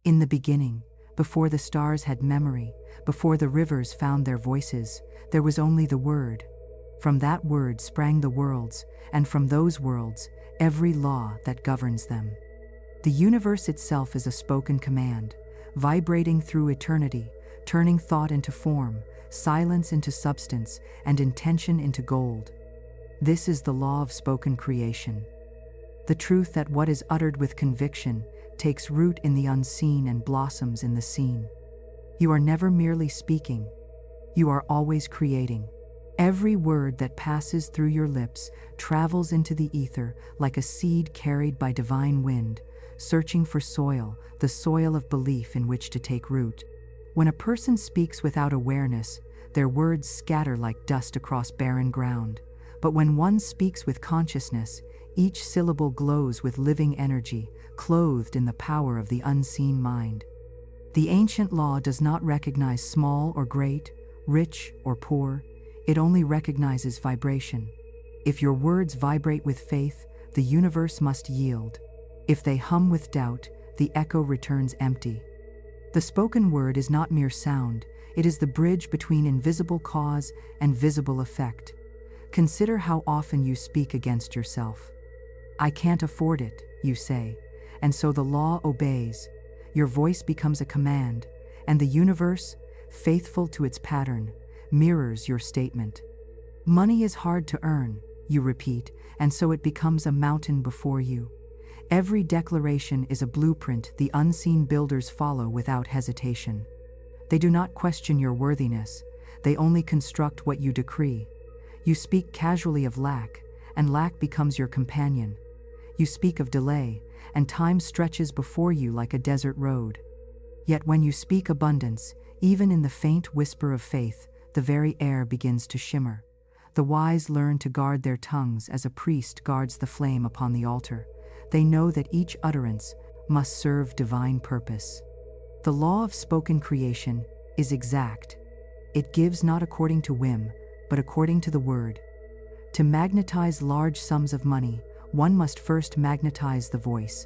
In the beginning, before the stars had memory, before the rivers found their voices, there was only the Word. From that Word sprang the worlds, and from those worlds, every law that governs them. The universe itself is a spoken command, vibrating through eternity, turning thought into form, silence into substance, and intention into gold. This is the law of spoken creation. The truth that what is uttered with conviction takes root in the unseen and blossoms in the seen. You are never merely speaking. You are always creating. Every word that passes through your lips travels into the ether like a seed carried by divine wind, searching for soil, the soil of belief in which to take root. When a person speaks without awareness, their words scatter like dust across barren ground. But when one speaks with consciousness, each syllable glows with living energy, clothed in the power of the unseen mind. The ancient law does not recognize small or great, rich or poor. It only recognizes vibration. If your words vibrate with faith, the universe must yield. If they hum with doubt, the echo returns empty. The spoken word is not mere sound, it is the bridge between invisible cause and visible effect. Consider how often you speak against yourself. I can't afford it, you say, and so the law obeys. Your voice becomes a command, and the universe, faithful to its pattern, mirrors your statement. Money is hard to earn, you repeat, and so it becomes a mountain before you. Every declaration is a blueprint the unseen builders follow without hesitation. They do not question your worthiness, they only construct what you decree. You speak casually of lack, and lack becomes your companion. You speak of delay, and time stretches before you like a desert road. Yet when you speak abundance, even in the faint whisper of faith, the very air begins to shimmer. The wise learn to guard their tongues as a priest guards the flame upon the altar. They know that each utterance must serve divine purpose. The law of spoken creation is exact. It gives not according to whim, but according to the word. To magnetize large sums of money, one must first magnetize the voice.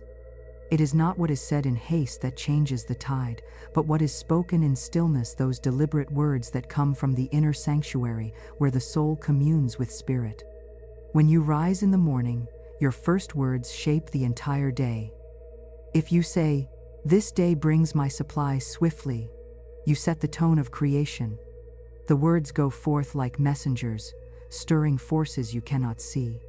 It is not what is said in haste that changes the tide, but what is spoken in stillness, those deliberate words that come from the inner sanctuary where the soul communes with spirit. When you rise in the morning, your first words shape the entire day. If you say, "This day brings my supply swiftly," you set the tone of creation. The words go forth like messengers, stirring forces you cannot see.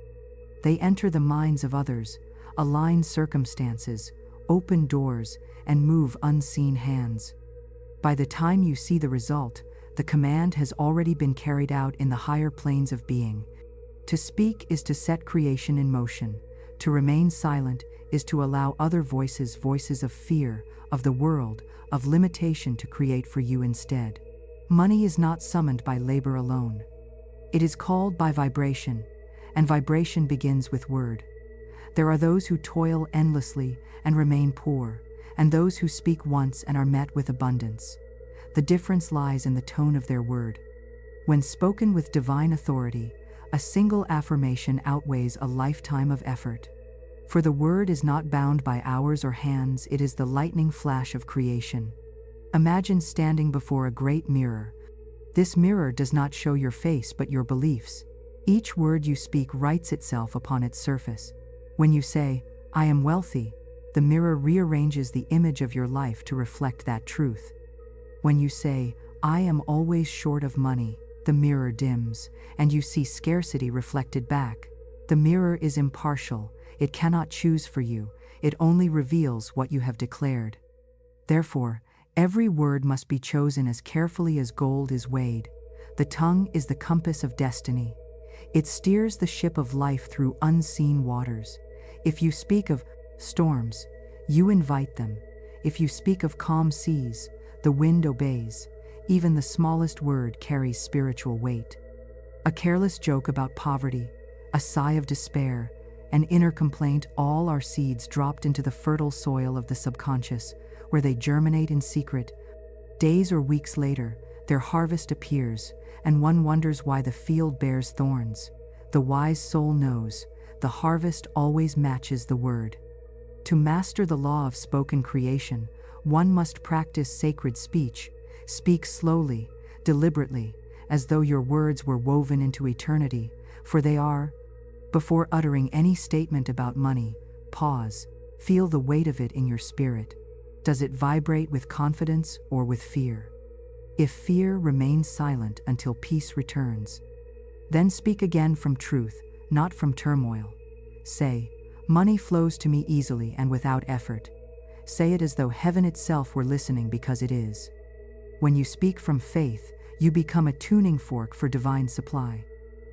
They enter the minds of others, align circumstances, open doors, and move unseen hands. By the time you see the result, the command has already been carried out in the higher planes of being. To speak is to set creation in motion. To remain silent is to allow other voices, voices of fear, of the world, of limitation, to create for you instead. Money is not summoned by labor alone. It is called by vibration, and vibration begins with word. There are those who toil endlessly and remain poor, and those who speak once and are met with abundance. The difference lies in the tone of their word. When spoken with divine authority, a single affirmation outweighs a lifetime of effort. For the word is not bound by hours or hands, it is the lightning flash of creation. Imagine standing before a great mirror. This mirror does not show your face but your beliefs. Each word you speak writes itself upon its surface. When you say, "I am wealthy," the mirror rearranges the image of your life to reflect that truth. When you say, "I am always short of money," the mirror dims, and you see scarcity reflected back. The mirror is impartial, it cannot choose for you, it only reveals what you have declared. Therefore, every word must be chosen as carefully as gold is weighed. The tongue is the compass of destiny. It steers the ship of life through unseen waters. If you speak of storms, you invite them. If you speak of calm seas, the wind obeys. Even the smallest word carries spiritual weight. A careless joke about poverty, a sigh of despair, an inner complaint, all are seeds dropped into the fertile soil of the subconscious, where they germinate in secret. Days or weeks later, their harvest appears, and one wonders why the field bears thorns. The wise soul knows, the harvest always matches the word. To master the law of spoken creation, One must practice sacred speech. Speak slowly, deliberately, as though your words were woven into eternity, for they are. Before uttering any statement about money, pause, feel the weight of it in your spirit. Does it vibrate with confidence or with fear? If fear, remain silent until peace returns. Then speak again from truth, not from turmoil. Say, money flows to me easily and without effort. Say it as though heaven itself were listening, because it is. When you speak from faith, you become a tuning fork for divine supply.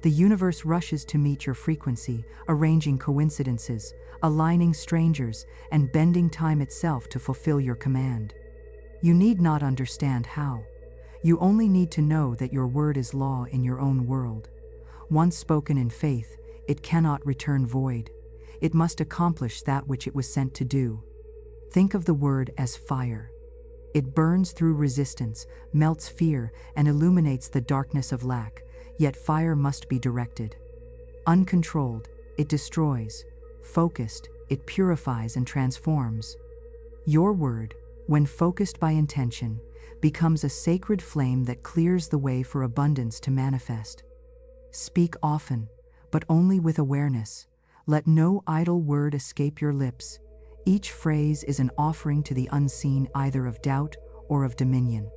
The universe rushes to meet your frequency, arranging coincidences, aligning strangers, and bending time itself to fulfill your command. You need not understand how. You only need to know that your word is law in your own world. Once spoken in faith, it cannot return void. It must accomplish that which it was sent to do. Think of the word as fire. It burns through resistance, melts fear, and illuminates the darkness of lack, yet fire must be directed. Uncontrolled, it destroys. Focused, it purifies and transforms. Your word, when focused by intention, becomes a sacred flame that clears the way for abundance to manifest. Speak often, but only with awareness. Let no idle word escape your lips. Each phrase is an offering to the unseen, either of doubt or of dominion.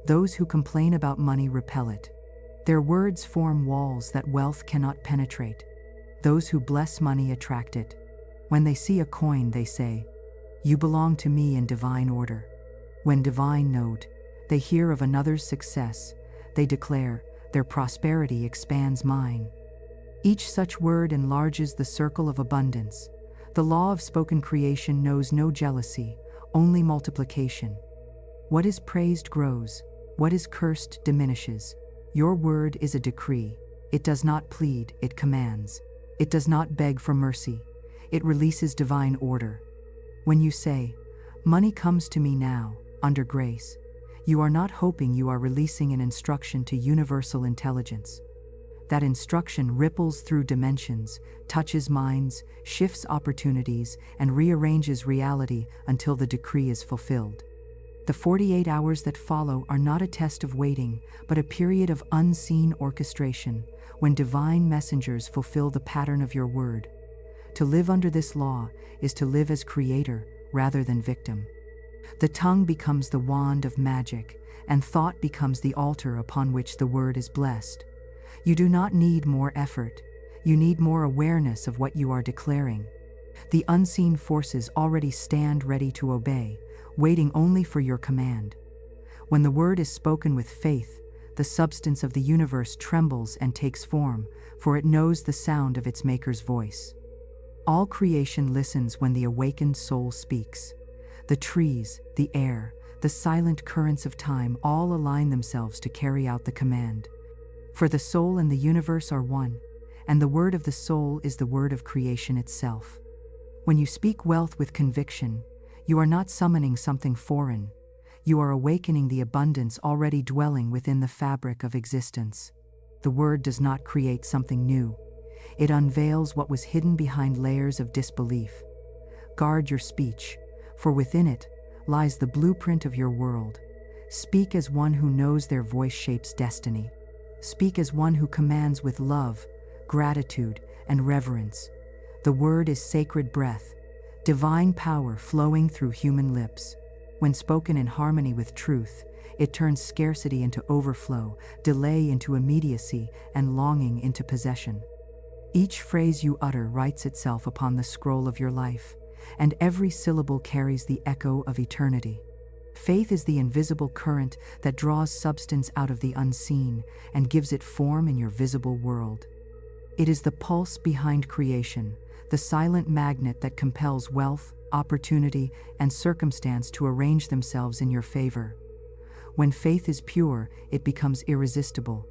Those who complain about money repel it. Their words form walls that wealth cannot penetrate. Those who bless money attract it. When they see a coin, they say, "You belong to me in divine order." When divine note, they hear of another's success, they declare, "Their prosperity expands mine." Each such word enlarges the circle of abundance. The law of spoken creation knows no jealousy, only multiplication. What is praised grows, what is cursed diminishes. Your word is a decree. It does not plead, it commands. It does not beg for mercy. It releases divine order. When you say, "Money comes to me now, under grace," you are not hoping, you are releasing an instruction to universal intelligence. That instruction ripples through dimensions, touches minds, shifts opportunities, and rearranges reality until the decree is fulfilled. The 48 hours that follow are not a test of waiting, but a period of unseen orchestration, when divine messengers fulfill the pattern of your word. To live under this law is to live as creator rather than victim. The tongue becomes the wand of magic, and thought becomes the altar upon which the word is blessed. You do not need more effort. You need more awareness of what you are declaring. The unseen forces already stand ready to obey, waiting only for your command. When the word is spoken with faith, the substance of the universe trembles and takes form, for it knows the sound of its maker's voice. All creation listens when the awakened soul speaks. The trees, the air, the silent currents of time all align themselves to carry out the command. For the soul and the universe are one, and the word of the soul is the word of creation itself. When you speak wealth with conviction, you are not summoning something foreign. You are awakening the abundance already dwelling within the fabric of existence. The word does not create something new. It unveils what was hidden behind layers of disbelief. Guard your speech, for within it lies the blueprint of your world. Speak as one who knows their voice shapes destiny. Speak as one who commands with love, gratitude, and reverence. The word is sacred breath, divine power flowing through human lips. When spoken in harmony with truth, it turns scarcity into overflow, delay into immediacy, and longing into possession. Each phrase you utter writes itself upon the scroll of your life, and every syllable carries the echo of eternity. Faith is the invisible current that draws substance out of the unseen and gives it form in your visible world. It is the pulse behind creation, the silent magnet that compels wealth, opportunity, and circumstance to arrange themselves in your favor. When faith is pure, it becomes irresistible.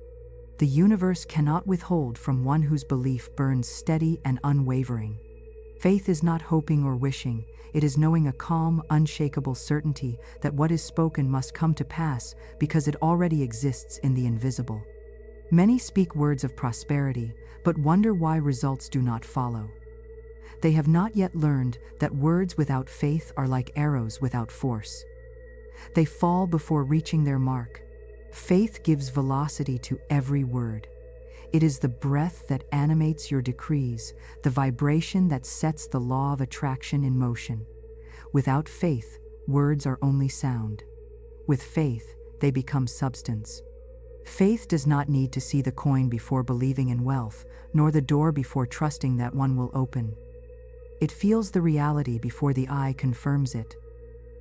The universe cannot withhold from one whose belief burns steady and unwavering. Faith is not hoping or wishing, it is knowing a calm, unshakable certainty that what is spoken must come to pass because it already exists in the invisible. Many speak words of prosperity, but wonder why results do not follow. They have not yet learned that words without faith are like arrows without force. They fall before reaching their mark. Faith gives velocity to every word. It is the breath that animates your decrees, the vibration that sets the law of attraction in motion. Without faith, words are only sound. With faith, they become substance. Faith does not need to see the coin before believing in wealth, nor the door before trusting that one will open. It feels the reality before the eye confirms it.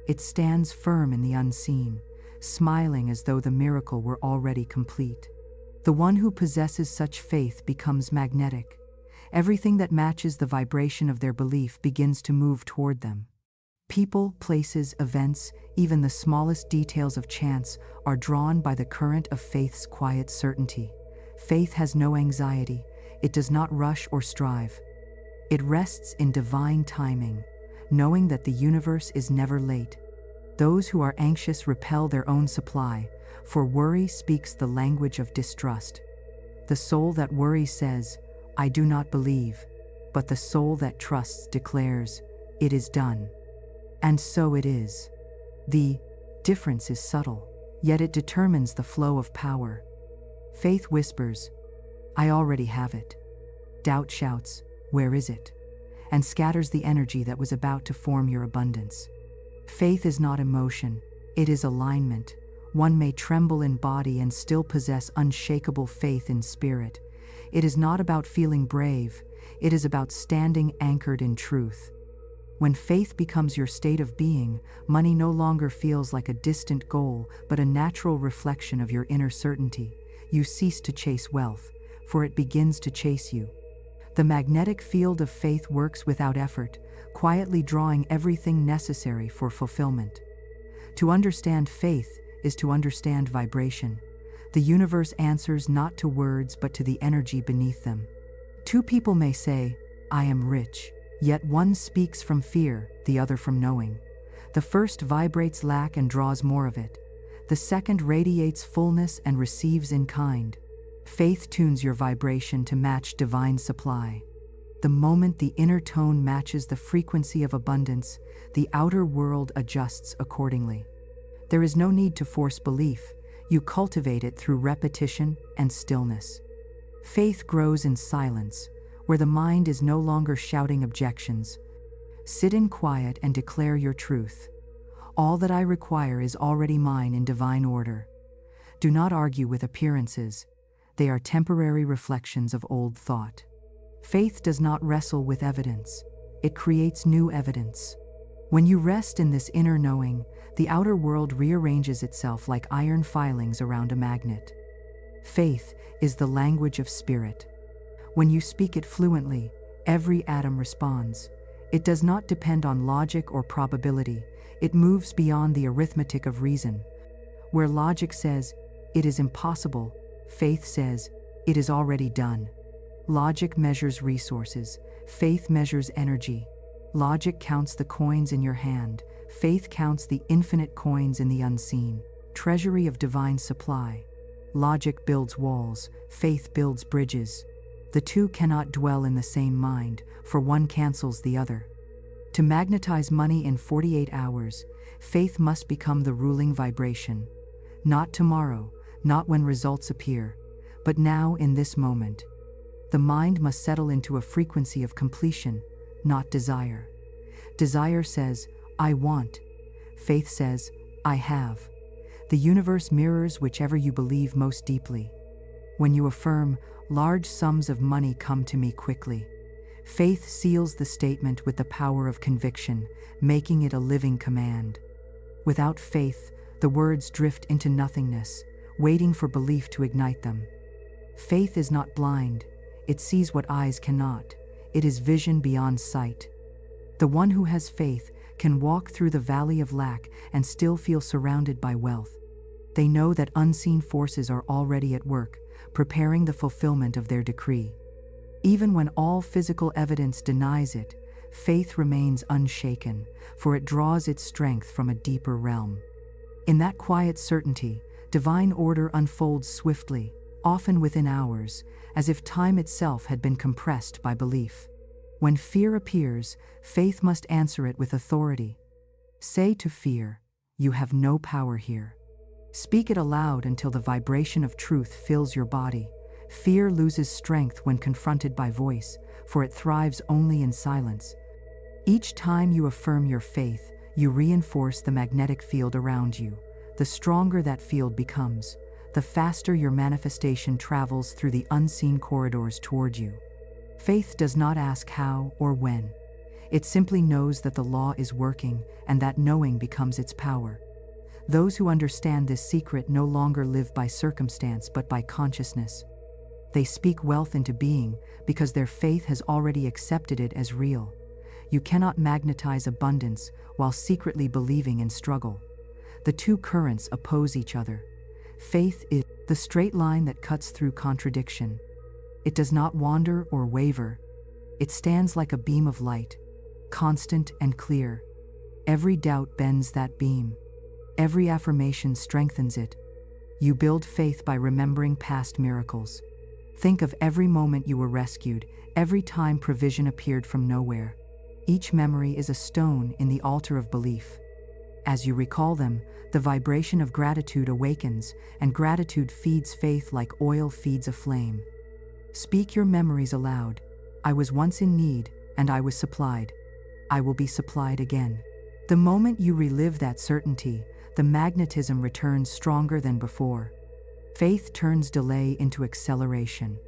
It stands firm in the unseen, smiling as though the miracle were already complete. The one who possesses such faith becomes magnetic. Everything that matches the vibration of their belief begins to move toward them. People, places, events, even the smallest details of chance are drawn by the current of faith's quiet certainty. Faith has no anxiety. It does not rush or strive. It rests in divine timing, knowing that the universe is never late. Those who are anxious repel their own supply, for worry speaks the language of distrust. The soul that worries says, "I do not believe," but the soul that trusts declares, "It is done." And so it is. The difference is subtle, yet it determines the flow of power. Faith whispers, "I already have it." Doubt shouts, "Where is it?" and scatters the energy that was about to form your abundance. Faith is not emotion, it is alignment. One may tremble in body and still possess unshakable faith in spirit. It is not about feeling brave, it is about standing anchored in truth. When faith becomes your state of being, money no longer feels like a distant goal, but a natural reflection of your inner certainty. You cease to chase wealth, for it begins to chase you. The magnetic field of faith works without effort, quietly drawing everything necessary for fulfillment. To understand faith is to understand vibration. The universe answers not to words but to the energy beneath them. Two people may say, "I am rich," yet one speaks from fear, the other from knowing. The first vibrates lack and draws more of it. The second radiates fullness and receives in kind. Faith tunes your vibration to match divine supply. The moment the inner tone matches the frequency of abundance, the outer world adjusts accordingly. There is no need to force belief. You cultivate it through repetition and stillness. Faith grows in silence, where the mind is no longer shouting objections. Sit in quiet and declare your truth. All that I require is already mine in divine order. Do not argue with appearances. They are temporary reflections of old thought. Faith does not wrestle with evidence. It creates new evidence. When you rest in this inner knowing, the outer world rearranges itself like iron filings around a magnet. Faith is the language of spirit. When you speak it fluently, every atom responds. It does not depend on logic or probability. It moves beyond the arithmetic of reason. Where logic says, "It is impossible," faith says, "It is already done." Logic measures resources. Faith measures energy. Logic counts the coins in your hand. Faith counts the infinite coins in the unseen, treasury of divine supply. Logic builds walls. Faith builds bridges. The two cannot dwell in the same mind, for one cancels the other. To magnetize money in 48 hours, faith must become the ruling vibration. Not tomorrow, not when results appear, but now in this moment. The mind must settle into a frequency of completion, not desire. Desire says, "I want." Faith says, "I have." The universe mirrors whichever you believe most deeply. When you affirm, "Large sums of money come to me quickly," faith seals the statement with the power of conviction, making it a living command. Without faith, the words drift into nothingness, waiting for belief to ignite them. Faith is not blind. It sees what eyes cannot. It is vision beyond sight. The one who has faith can walk through the valley of lack and still feel surrounded by wealth. They know that unseen forces are already at work, preparing the fulfillment of their decree. Even when all physical evidence denies it, faith remains unshaken, for it draws its strength from a deeper realm. In that quiet certainty, divine order unfolds swiftly, often within hours, as if time itself had been compressed by belief. When fear appears, faith must answer it with authority. Say to fear, you have no power here. Speak it aloud until the vibration of truth fills your body. Fear loses strength when confronted by voice, for it thrives only in silence. Each time you affirm your faith, you reinforce the magnetic field around you. The stronger that field becomes, the faster your manifestation travels through the unseen corridors toward you. Faith does not ask how or when. It simply knows that the law is working, and that knowing becomes its power. Those who understand this secret no longer live by circumstance but by consciousness. They speak wealth into being because their faith has already accepted it as real. You cannot magnetize abundance while secretly believing in struggle. The two currents oppose each other. Faith is the straight line that cuts through contradiction. It does not wander or waver. It stands like a beam of light, constant and clear. Every doubt bends that beam. Every affirmation strengthens it. You build faith by remembering past miracles. Think of every moment you were rescued, every time provision appeared from nowhere. Each memory is a stone in the altar of belief. As you recall them, the vibration of gratitude awakens, and gratitude feeds faith like oil feeds a flame. Speak your memories aloud. I was once in need, and I was supplied. I will be supplied again. The moment you relive that certainty, the magnetism returns stronger than before. Faith turns delay into acceleration.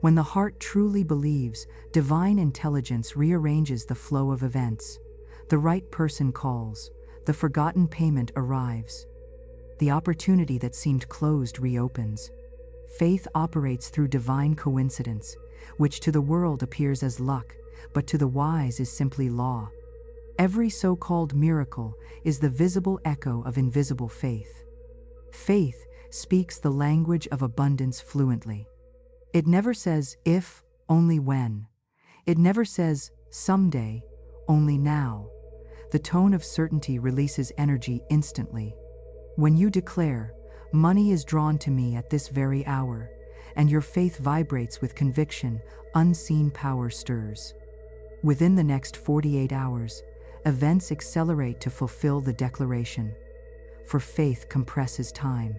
When the heart truly believes, divine intelligence rearranges the flow of events. The right person calls. The forgotten payment arrives. The opportunity that seemed closed reopens. Faith operates through divine coincidence, which to the world appears as luck, but to the wise is simply law. Every so-called miracle is the visible echo of invisible faith. Faith speaks the language of abundance fluently. It never says if, only when. It never says someday, only now. The tone of certainty releases energy instantly. When you declare, "Money is drawn to me at this very hour," and your faith vibrates with conviction, unseen power stirs. Within the next 48 hours, events accelerate to fulfill the declaration. For faith compresses time.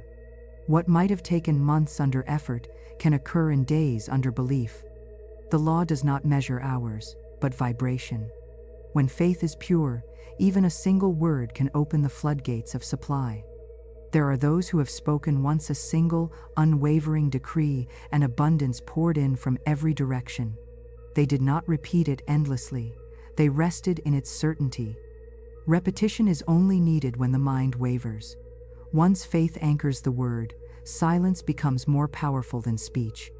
What might have taken months under effort can occur in days under belief. The law does not measure hours, but vibration. When faith is pure, even a single word can open the floodgates of supply. There are those who have spoken once a single, unwavering decree, and abundance poured in from every direction. They did not repeat it endlessly. They rested in its certainty. Repetition is only needed when the mind wavers. Once faith anchors the word, silence becomes more powerful than speech.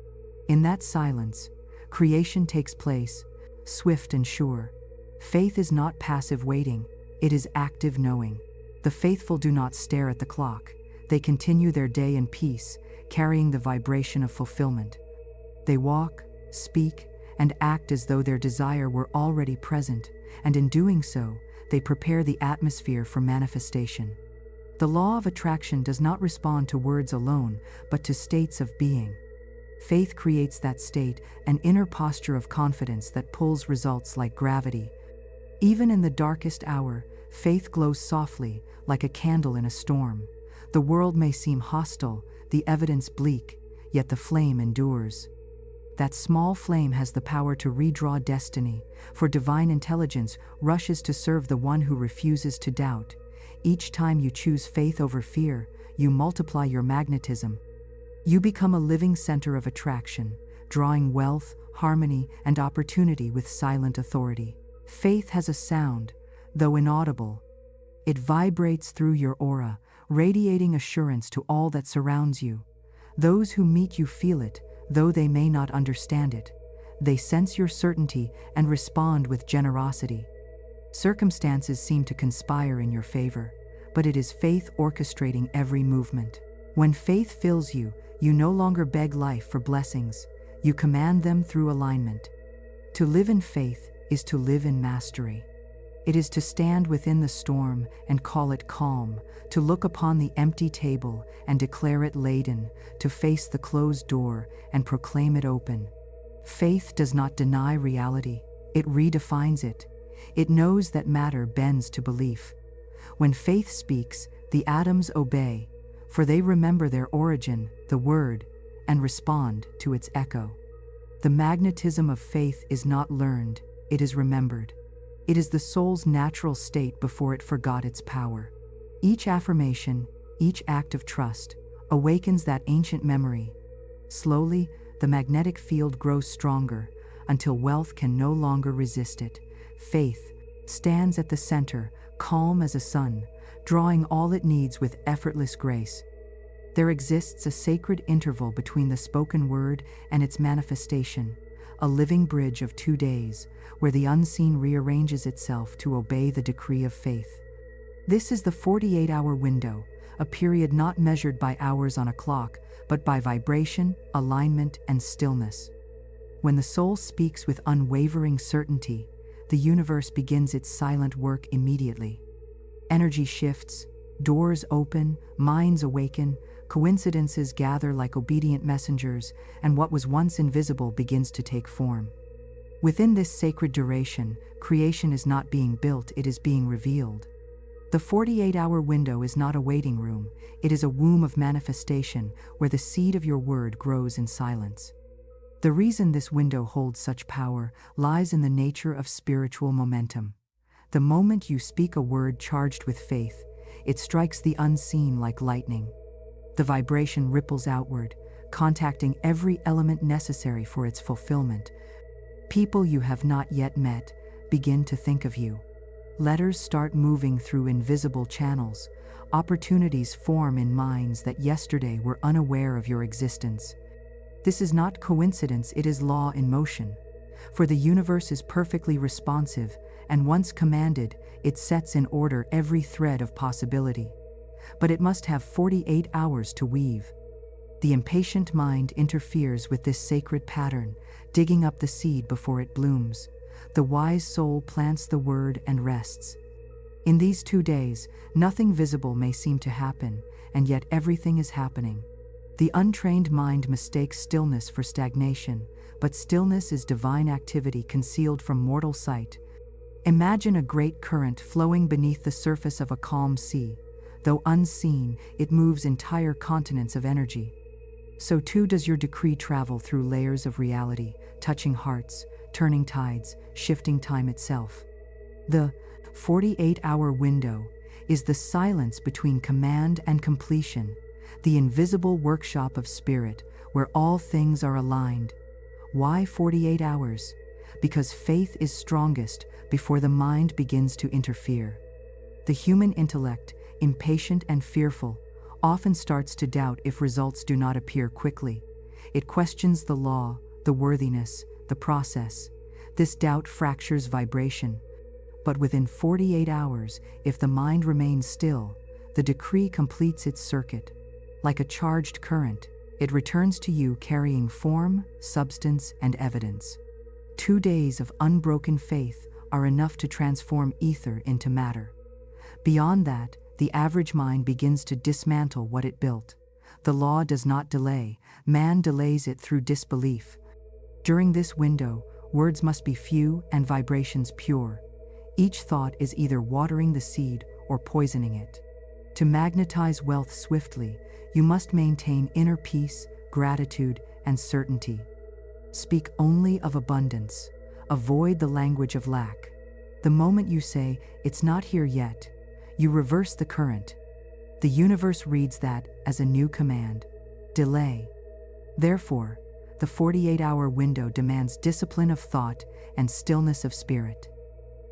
In that silence, creation takes place, swift and sure. Faith is not passive waiting, it is active knowing. The faithful do not stare at the clock. They continue their day in peace, carrying the vibration of fulfillment. They walk, speak, and act as though their desire were already present, and in doing so, they prepare the atmosphere for manifestation. The law of attraction does not respond to words alone, but to states of being. Faith creates that state, an inner posture of confidence that pulls results like gravity. Even in the darkest hour, faith glows softly, like a candle in a storm. The world may seem hostile, the evidence bleak, yet the flame endures. That small flame has the power to redraw destiny, for divine intelligence rushes to serve the one who refuses to doubt. Each time you choose faith over fear, you multiply your magnetism. You become a living center of attraction, drawing wealth, harmony, and opportunity with silent authority. Faith has a sound, though inaudible. It vibrates through your aura, radiating assurance to all that surrounds you. Those who meet you feel it, though they may not understand it. They sense your certainty and respond with generosity. Circumstances seem to conspire in your favor, but it is faith orchestrating every movement. When faith fills you, you no longer beg life for blessings, you command them through alignment. To live in faith is to live in mastery. It is to stand within the storm and call it calm, to look upon the empty table and declare it laden, to face the closed door and proclaim it open. Faith does not deny reality, it redefines it. It knows that matter bends to belief. When faith speaks, The atoms obey, for they remember their origin, the word, and respond to its echo. The magnetism of faith is not learned, it is remembered. It is the soul's natural state before it forgot its power. Each affirmation, each act of trust, awakens that ancient memory. Slowly, the magnetic field grows stronger, until wealth can no longer resist it. Faith stands at the center, calm as a sun, drawing all it needs with effortless grace. There exists a sacred interval between the spoken word and its manifestation, a living bridge of 2 days, where the unseen rearranges itself to obey the decree of faith. This is the 48-hour window, a period not measured by hours on a clock, but by vibration, alignment, and stillness. When the soul speaks with unwavering certainty, the universe begins its silent work immediately. Energy shifts, doors open, minds awaken, coincidences gather like obedient messengers, and what was once invisible begins to take form. Within this sacred duration, creation is not being built, it is being revealed. The 48-hour window is not a waiting room, it is a womb of manifestation where the seed of your word grows in silence. The reason this window holds such power lies in the nature of spiritual momentum. The moment you speak a word charged with faith, it strikes the unseen like lightning. The vibration ripples outward, contacting every element necessary for its fulfillment. People you have not yet met begin to think of you. Letters start moving through invisible channels. Opportunities form in minds that yesterday were unaware of your existence. This is not coincidence, it is law in motion. For the universe is perfectly responsive, and once commanded, it sets in order every thread of possibility. But it must have 48 hours to weave. The impatient mind interferes with this sacred pattern, digging up the seed before it blooms. The wise soul plants the word and rests. In these 2 days, nothing visible may seem to happen, and yet everything is happening. The untrained mind mistakes stillness for stagnation, but stillness is divine activity concealed from mortal sight. Imagine a great current flowing beneath the surface of a calm sea. Though unseen, it moves entire continents of energy. So too does your decree travel through layers of reality, touching hearts, turning tides, shifting time itself. The 48-hour window is the silence between command and completion, the invisible workshop of spirit where all things are aligned. Why 48 hours? Because faith is strongest before the mind begins to interfere. The human intellect, impatient and fearful, often starts to doubt if results do not appear quickly. It questions the law, the worthiness, the process. This doubt fractures vibration. But within 48 hours, if the mind remains still, the decree completes its circuit. Like a charged current, it returns to you carrying form, substance, and evidence. 2 days of unbroken faith are enough to transform ether into matter. Beyond that, the average mind begins to dismantle what it built. The law does not delay, man delays it through disbelief. During this window, words must be few and vibrations pure. Each thought is either watering the seed or poisoning it. To magnetize wealth swiftly, you must maintain inner peace, gratitude, and certainty. Speak only of abundance. Avoid the language of lack. The moment you say, "It's not here yet," you reverse the current. The universe reads that as a new command. Delay. Therefore, the 48-hour window demands discipline of thought and stillness of spirit.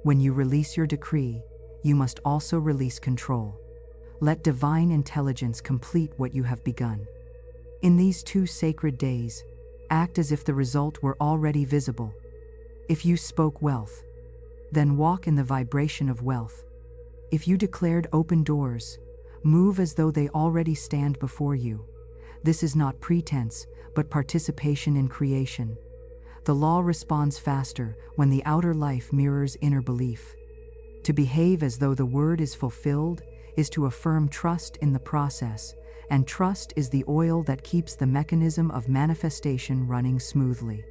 When you release your decree, you must also release control. Let divine intelligence complete what you have begun. In these 2 sacred days, act as if the result were already visible. If you spoke wealth, then walk in the vibration of wealth. If you declared open doors, move as though they already stand before you. This is not pretense, but participation in creation. The law responds faster when the outer life mirrors inner belief. To behave as though the word is fulfilled is to affirm trust in the process, and trust is the oil that keeps the mechanism of manifestation running smoothly.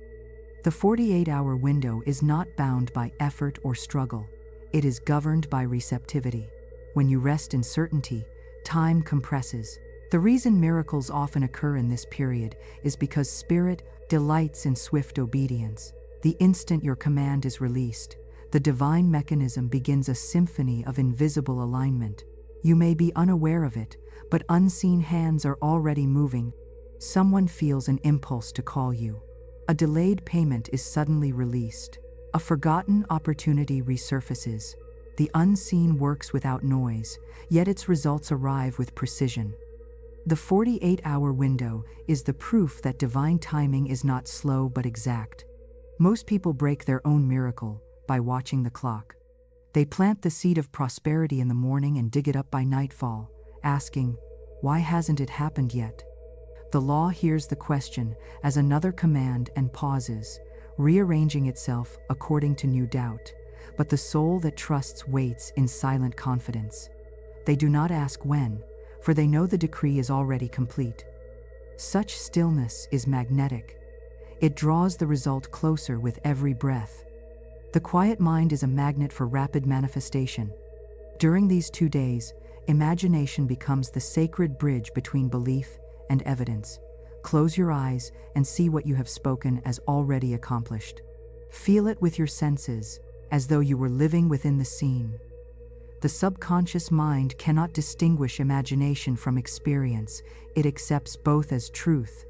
The 48-hour window is not bound by effort or struggle. It is governed by receptivity. When you rest in certainty, Time compresses. The reason miracles often occur in this period is because Spirit delights in swift obedience. The instant your command is released, the divine mechanism begins a symphony of invisible alignment. You may be unaware of it, but unseen hands are already moving. Someone feels an impulse to call you. A delayed payment is suddenly released. A forgotten opportunity resurfaces. The unseen works without noise, yet its results arrive with precision. The 48-hour window is the proof that divine timing is not slow but exact. Most people break their own miracle by watching the clock. They plant the seed of prosperity in the morning and dig it up by nightfall, asking, "Why hasn't it happened yet?" The law hears the question as another command and pauses, rearranging itself according to new doubt. But the soul that trusts waits in silent confidence. They do not ask when, for they know the decree is already complete. Such stillness is magnetic. It draws the result closer with every breath. The quiet mind is a magnet for rapid manifestation. During these 2 days, imagination becomes the sacred bridge between belief and evidence. Close your eyes and see what you have spoken as already accomplished. Feel it with your senses, as though you were living within the scene. The subconscious mind cannot distinguish imagination from experience. It accepts both as truth.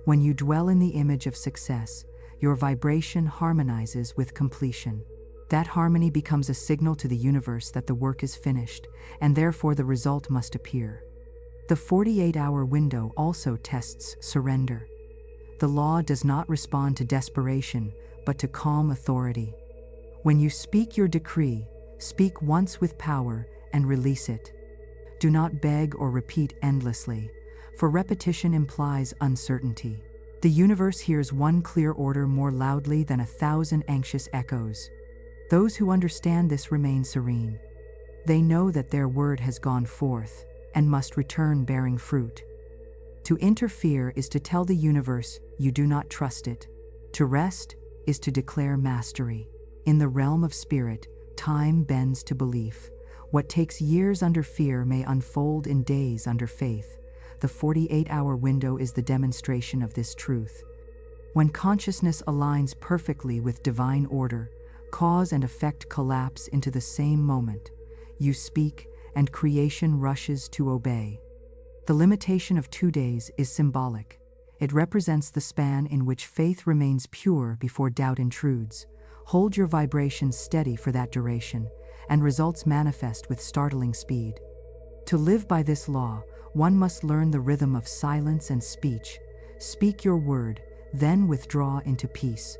When you dwell in the image of success, your vibration harmonizes with completion. That harmony becomes a signal to the universe that the work is finished, and therefore the result must appear. The 48-hour window also tests surrender. The law does not respond to desperation, but to calm authority. When you speak your decree, speak once with power and release it. Do not beg or repeat endlessly, for repetition implies uncertainty. The universe hears one clear order more loudly than 1,000 anxious echoes. Those who understand this remain serene. They know that their word has gone forth and must return bearing fruit. To interfere is to tell the universe you do not trust it. To rest is to declare mastery. In the realm of spirit, time bends to belief. What takes years under fear may unfold in days under faith. The 48-hour window is the demonstration of this truth. When consciousness aligns perfectly with divine order, cause and effect collapse into the same moment. You speak, and creation rushes to obey. The limitation of 2 days is symbolic. It represents the span in which faith remains pure before doubt intrudes. Hold your vibration steady for that duration, and results manifest with startling speed. To live by this law, one must learn the rhythm of silence and speech. Speak your word, then withdraw into peace.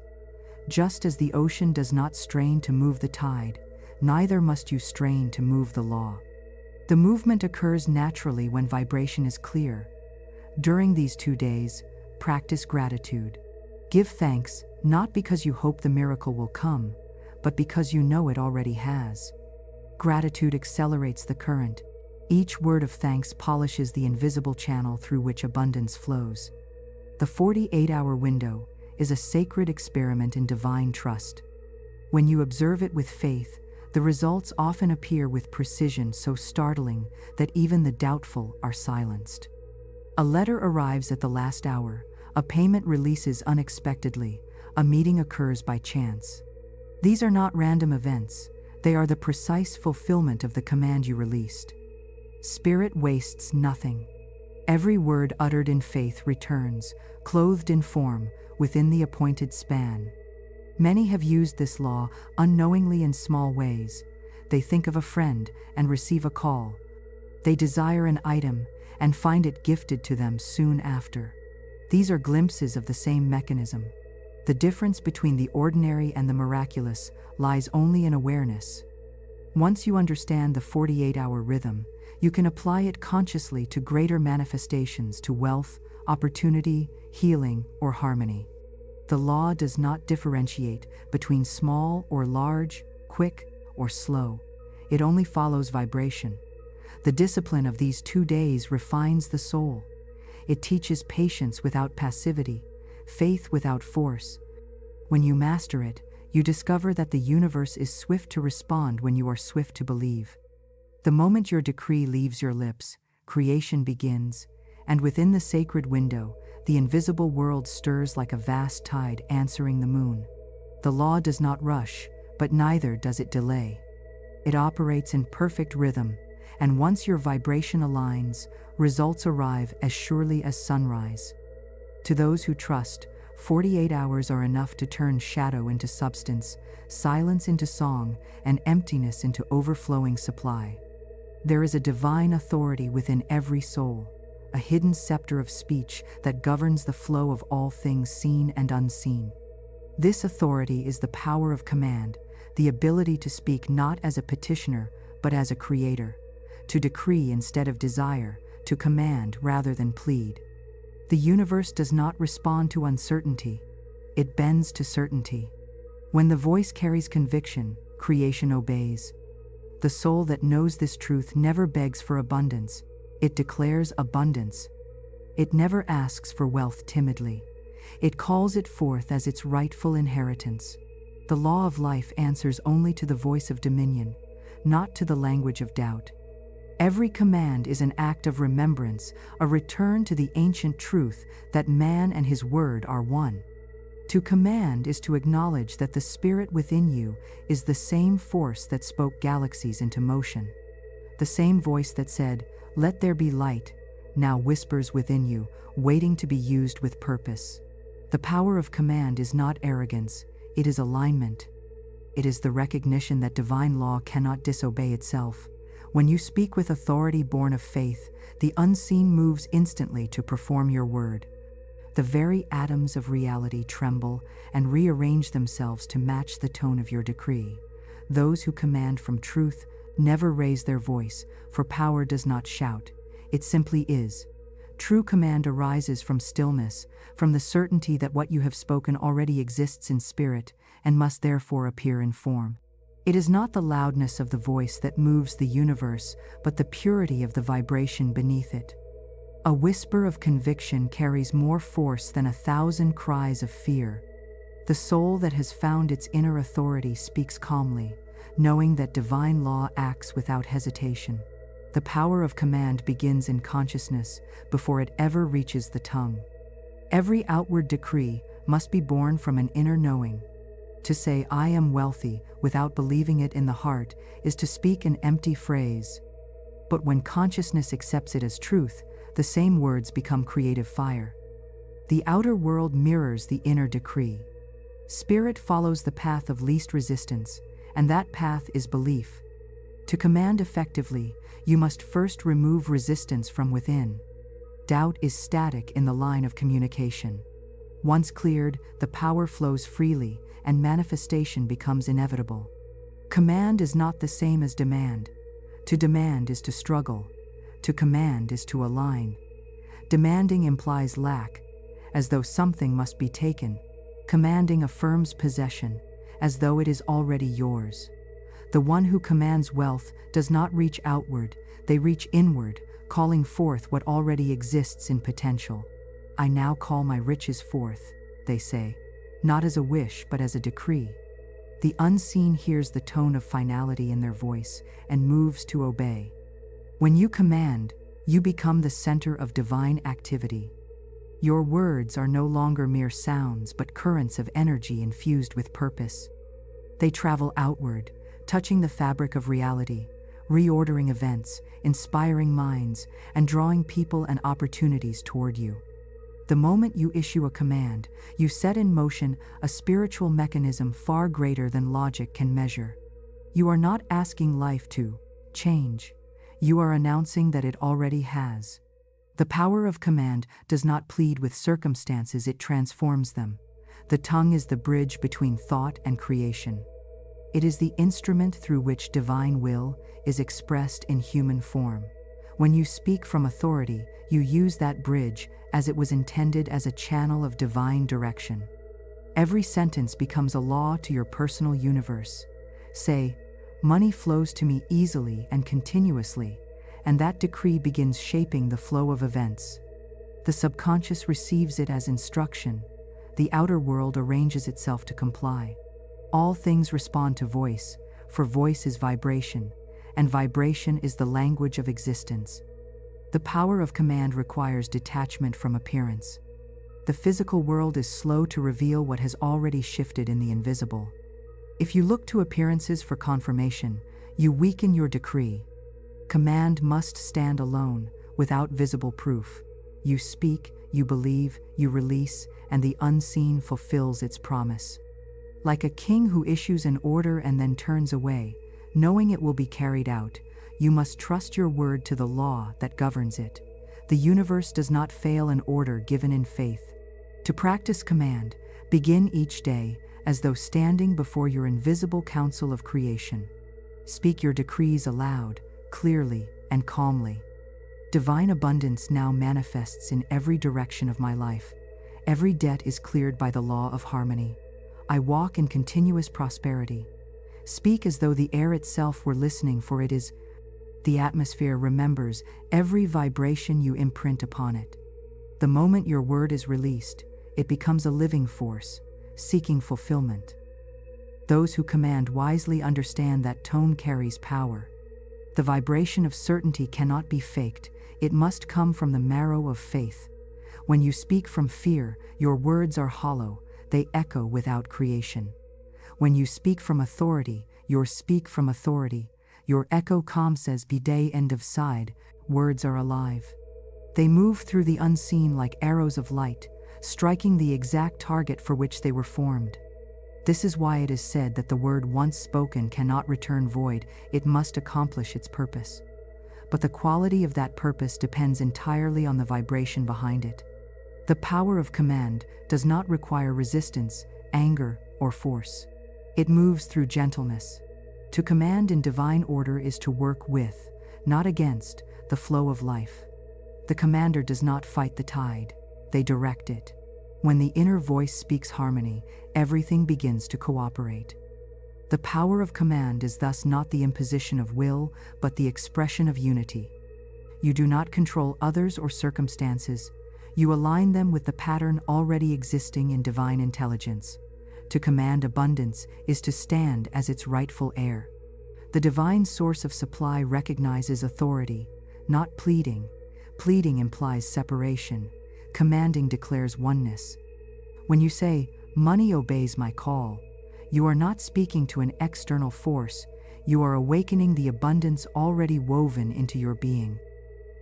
Just as the ocean does not strain to move the tide, neither must you strain to move the law. The movement occurs naturally when vibration is clear. During these 2 days, practice gratitude. Give thanks, not because you hope the miracle will come, but because you know it already has. Gratitude accelerates the current. Each word of thanks polishes the invisible channel through which abundance flows. The 48-hour window is a sacred experiment in divine trust. When you observe it with faith, the results often appear with precision so startling that even the doubtful are silenced. A letter arrives at the last hour, a payment releases unexpectedly, a meeting occurs by chance. These are not random events, they are the precise fulfillment of the command you released. Spirit wastes nothing. Every word uttered in faith returns, clothed in form, within the appointed span. Many have used this law unknowingly in small ways. They think of a friend and receive a call. They desire an item and find it gifted to them soon after. These are glimpses of the same mechanism. The difference between the ordinary and the miraculous lies only in awareness. Once you understand the 48-hour rhythm, you can apply it consciously to greater manifestations, to wealth, opportunity, healing, or harmony. The law does not differentiate between small or large, quick or slow. It only follows vibration. The discipline of these 2 days refines the soul. It teaches patience without passivity, faith without force. When you master it, you discover that the universe is swift to respond when you are swift to believe. The moment your decree leaves your lips, creation begins, and within the sacred window, the invisible world stirs like a vast tide answering the moon. The law does not rush, but neither does it delay. It operates in perfect rhythm, and once your vibration aligns, results arrive as surely as sunrise. To those who trust, 48 hours are enough to turn shadow into substance, silence into song, and emptiness into overflowing supply. There is a divine authority within every soul, a hidden scepter of speech that governs the flow of all things seen and unseen. This authority is the power of command, the ability to speak not as a petitioner, but as a creator, to decree instead of desire, to command rather than plead. The universe does not respond to uncertainty, it bends to certainty. When the voice carries conviction, creation obeys. The soul that knows this truth never begs for abundance, it declares abundance. It never asks for wealth timidly, it calls it forth as its rightful inheritance. The law of life answers only to the voice of dominion, not to the language of doubt. Every command is an act of remembrance, a return to the ancient truth that man and his word are one. To command is to acknowledge that the spirit within you is the same force that spoke galaxies into motion. The same voice that said, "Let there be light," now whispers within you, waiting to be used with purpose. The power of command is not arrogance, it is alignment. It is the recognition that divine law cannot disobey itself. When you speak with authority born of faith, the unseen moves instantly to perform your word. The very atoms of reality tremble and rearrange themselves to match the tone of your decree. Those who command from truth never raise their voice, for power does not shout, it simply is. True command arises from stillness, from the certainty that what you have spoken already exists in spirit and must therefore appear in form. It is not the loudness of the voice that moves the universe, but the purity of the vibration beneath it. A whisper of conviction carries more force than 1,000 cries of fear. The soul that has found its inner authority speaks calmly, knowing that divine law acts without hesitation. The power of command begins in consciousness before it ever reaches the tongue. Every outward decree must be born from an inner knowing. To say, "I am wealthy," without believing it in the heart, is to speak an empty phrase. But when consciousness accepts it as truth, the same words become creative fire. The outer world mirrors the inner decree. Spirit follows the path of least resistance, and that path is belief. To command effectively, you must first remove resistance from within. Doubt is static in the line of communication. Once cleared, the power flows freely, and manifestation becomes inevitable. Command is not the same as demand. To demand is to struggle. To command is to align. Demanding implies lack, as though something must be taken. Commanding affirms possession, as though it is already yours. The one who commands wealth does not reach outward, they reach inward, calling forth what already exists in potential. "I now call my riches forth," they say, not as a wish but as a decree. The unseen hears the tone of finality in their voice and moves to obey. When you command, you become the center of divine activity. Your words are no longer mere sounds but currents of energy infused with purpose. They travel outward, touching the fabric of reality, reordering events, inspiring minds, and drawing people and opportunities toward you. The moment you issue a command, you set in motion a spiritual mechanism far greater than logic can measure. You are not asking life to change. You are announcing that it already has. The power of command does not plead with circumstances, it transforms them. The tongue is the bridge between thought and creation. It is the instrument through which divine will is expressed in human form. When you speak from authority, you use that bridge as it was intended, as a channel of divine direction. Every sentence becomes a law to your personal universe. Say, "Money flows to me easily and continuously," and that decree begins shaping the flow of events. The subconscious receives it as instruction. The outer world arranges itself to comply. All things respond to voice, for voice is vibration, and vibration is the language of existence. The power of command requires detachment from appearance. The physical world is slow to reveal what has already shifted in the invisible. If you look to appearances for confirmation, you weaken your decree. Command must stand alone, without visible proof. You speak, you believe, you release, and the unseen fulfills its promise. Like a king who issues an order and then turns away, knowing it will be carried out, you must trust your word to the law that governs it. The universe does not fail an order given in faith. To practice command, begin each day as though standing before your invisible council of creation. Speak your decrees aloud, clearly, and calmly. Divine abundance now manifests in every direction of my life. Every debt is cleared by the law of harmony. I walk in continuous prosperity. Speak as though the air itself were listening, for it is. The atmosphere remembers every vibration you imprint upon it. The moment your word is released, it becomes a living force, seeking fulfillment. Those who command wisely understand that tone carries power. The vibration of certainty cannot be faked, it must come from the marrow of faith. When you speak from fear, your words are hollow, they echo without creation. When you speak from authority, your echo calm says be day end of side, words are alive. They move through the unseen like arrows of light, striking the exact target for which they were formed. This is why it is said that the word once spoken cannot return void, it must accomplish its purpose. But the quality of that purpose depends entirely on the vibration behind it. The power of command does not require resistance, anger, or force. It moves through gentleness. To command in divine order is to work with, not against, the flow of life. The commander does not fight the tide, they direct it. When the inner voice speaks harmony, everything begins to cooperate. The power of command is thus not the imposition of will, but the expression of unity. You do not control others or circumstances, you align them with the pattern already existing in divine intelligence. To command abundance is to stand as its rightful heir. The divine source of supply recognizes authority, not pleading. Pleading implies separation. Commanding declares oneness. When you say, "Money obeys my call," you are not speaking to an external force, you are awakening the abundance already woven into your being.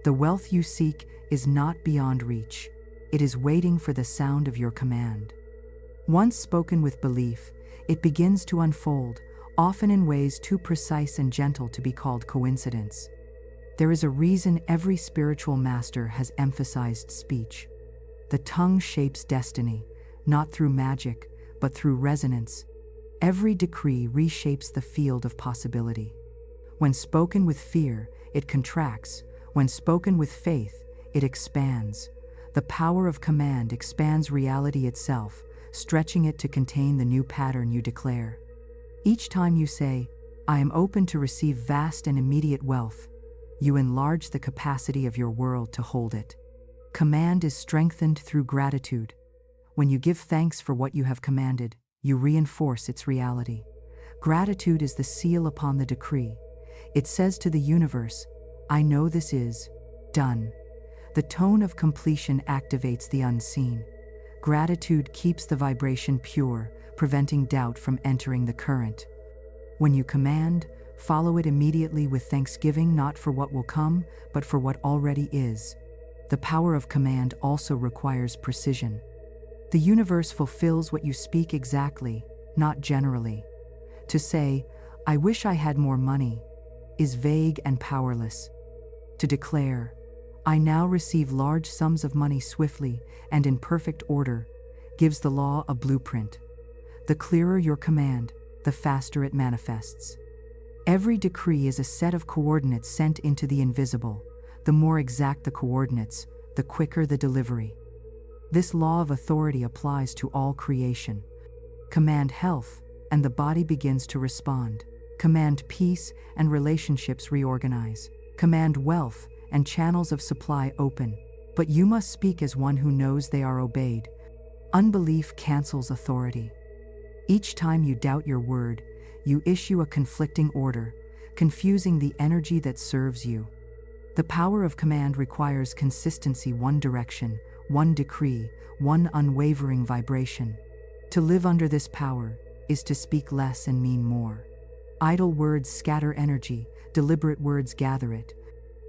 The wealth you seek is not beyond reach. It is waiting for the sound of your command. Once spoken with belief, it begins to unfold, often in ways too precise and gentle to be called coincidence. There is a reason every spiritual master has emphasized speech. The tongue shapes destiny, not through magic, but through resonance. Every decree reshapes the field of possibility. When spoken with fear, it contracts. When spoken with faith, it expands. The power of command expands reality itself, stretching it to contain the new pattern you declare. Each time you say, "I am open to receive vast and immediate wealth," you enlarge the capacity of your world to hold it. Command is strengthened through gratitude. When you give thanks for what you have commanded, you reinforce its reality. Gratitude is the seal upon the decree. It says to the universe, "I know this is done." The tone of completion activates the unseen. Gratitude keeps the vibration pure, preventing doubt from entering the current. When you command, follow it immediately with thanksgiving, not for what will come, but for what already is. The power of command also requires precision. The universe fulfills what you speak exactly, not generally. To say, "I wish I had more money," is vague and powerless. To declare, "I now receive large sums of money swiftly and in perfect order," gives the law a blueprint. The clearer your command, the faster it manifests. Every decree is a set of coordinates sent into the invisible. The more exact the coordinates, the quicker the delivery. This law of authority applies to all creation. Command health, and the body begins to respond. Command peace, and relationships reorganize. Command wealth, and channels of supply open. But you must speak as one who knows they are obeyed. Unbelief cancels authority. Each time you doubt your word, you issue a conflicting order, confusing the energy that serves you. The power of command requires consistency, one direction, one decree, one unwavering vibration. To live under this power is to speak less and mean more. Idle words scatter energy, deliberate words gather it.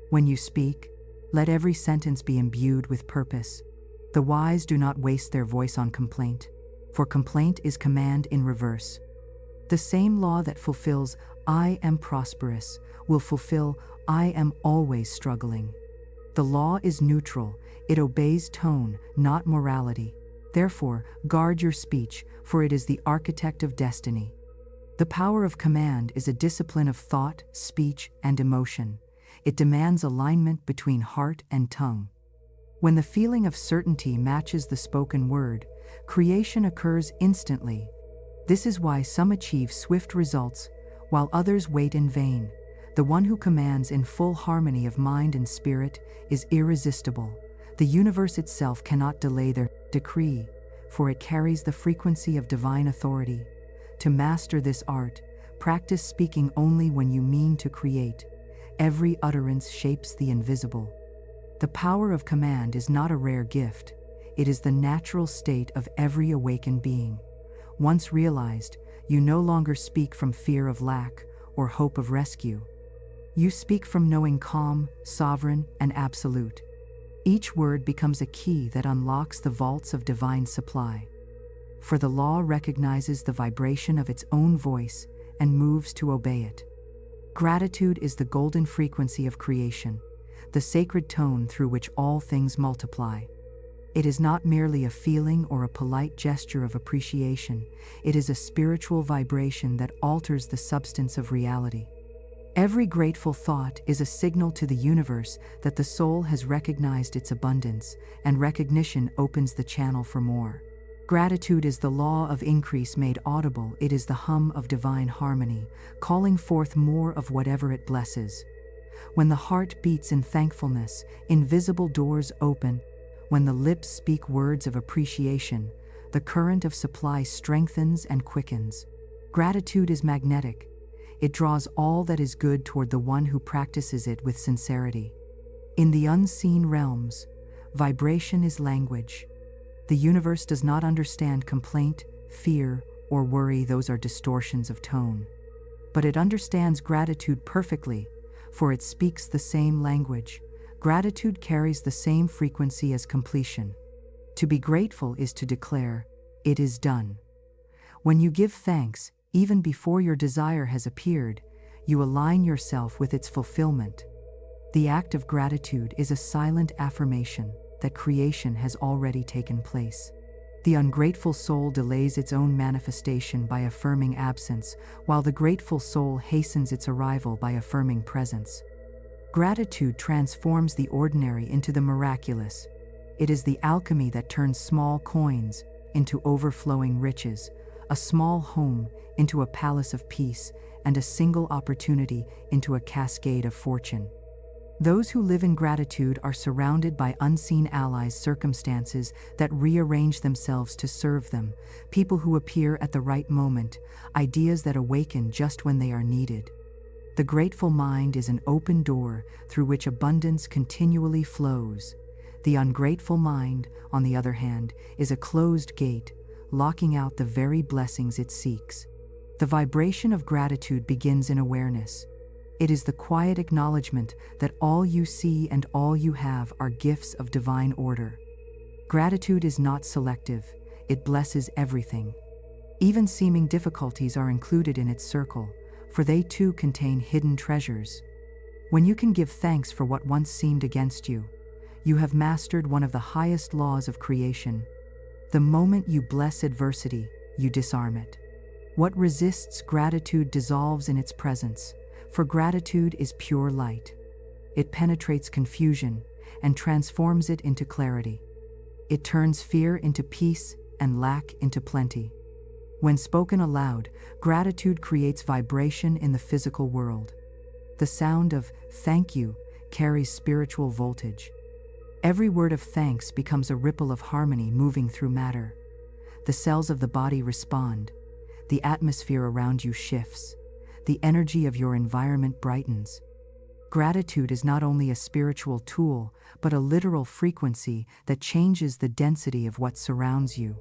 When you speak, let every sentence be imbued with purpose. The wise do not waste their voice on complaint, for complaint is command in reverse. The same law that fulfills "I am prosperous" will fulfill "I am always struggling." The law is neutral, it obeys tone, not morality. Therefore, guard your speech, for it is the architect of destiny. The power of command is a discipline of thought, speech, and emotion. It demands alignment between heart and tongue. When the feeling of certainty matches the spoken word, creation occurs instantly. This is why some achieve swift results, while others wait in vain. The one who commands in full harmony of mind and spirit is irresistible. The universe itself cannot delay their decree, for it carries the frequency of divine authority. To master this art, practice speaking only when you mean to create. Every utterance shapes the invisible. The power of command is not a rare gift, it is the natural state of every awakened being. Once realized, you no longer speak from fear of lack or hope of rescue. You speak from knowing calm, sovereign, and absolute. Each word becomes a key that unlocks the vaults of divine supply. For the law recognizes the vibration of its own voice and moves to obey it. Gratitude is the golden frequency of creation, the sacred tone through which all things multiply. It is not merely a feeling or a polite gesture of appreciation, it is a spiritual vibration that alters the substance of reality. Every grateful thought is a signal to the universe that the soul has recognized its abundance, and recognition opens the channel for more. Gratitude is the law of increase made audible. It is the hum of divine harmony, calling forth more of whatever it blesses. When the heart beats in thankfulness, invisible doors open. When the lips speak words of appreciation, the current of supply strengthens and quickens. Gratitude is magnetic. It draws all that is good toward the one who practices it with sincerity. In the unseen realms, vibration is language. The universe does not understand complaint, fear, or worry. Those are distortions of tone. But it understands gratitude perfectly, for it speaks the same language. Gratitude carries the same frequency as completion. To be grateful is to declare, "It is done." When you give thanks, even before your desire has appeared, you align yourself with its fulfillment. The act of gratitude is a silent affirmation that creation has already taken place. The ungrateful soul delays its own manifestation by affirming absence, while the grateful soul hastens its arrival by affirming presence. Gratitude transforms the ordinary into the miraculous. It is the alchemy that turns small coins into overflowing riches, a small home into a palace of peace, and a single opportunity into a cascade of fortune. Those who live in gratitude are surrounded by unseen allies, circumstances that rearrange themselves to serve them, people who appear at the right moment, ideas that awaken just when they are needed. The grateful mind is an open door through which abundance continually flows. The ungrateful mind, on the other hand, is a closed gate, locking out the very blessings it seeks. The vibration of gratitude begins in awareness. It is the quiet acknowledgement that all you see and all you have are gifts of divine order. Gratitude is not selective, it blesses everything. Even seeming difficulties are included in its circle, for they too contain hidden treasures. When you can give thanks for what once seemed against you, you have mastered one of the highest laws of creation. The moment you bless adversity, you disarm it. What resists gratitude dissolves in its presence, for gratitude is pure light. It penetrates confusion and transforms it into clarity. It turns fear into peace and lack into plenty. When spoken aloud, gratitude creates vibration in the physical world. The sound of "thank you" carries spiritual voltage. Every word of thanks becomes a ripple of harmony moving through matter. The cells of the body respond. The atmosphere around you shifts. The energy of your environment brightens. Gratitude is not only a spiritual tool, but a literal frequency that changes the density of what surrounds you.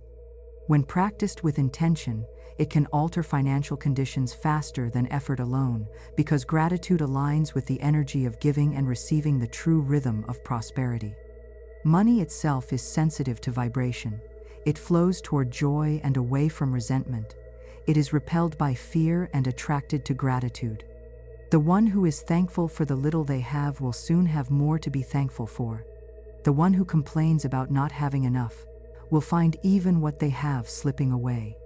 When practiced with intention, it can alter financial conditions faster than effort alone, because gratitude aligns with the energy of giving and receiving, the true rhythm of prosperity. Money itself is sensitive to vibration. It flows toward joy and away from resentment. It is repelled by fear and attracted to gratitude. The one who is thankful for the little they have will soon have more to be thankful for. The one who complains about not having enough will find even what they have slipping away.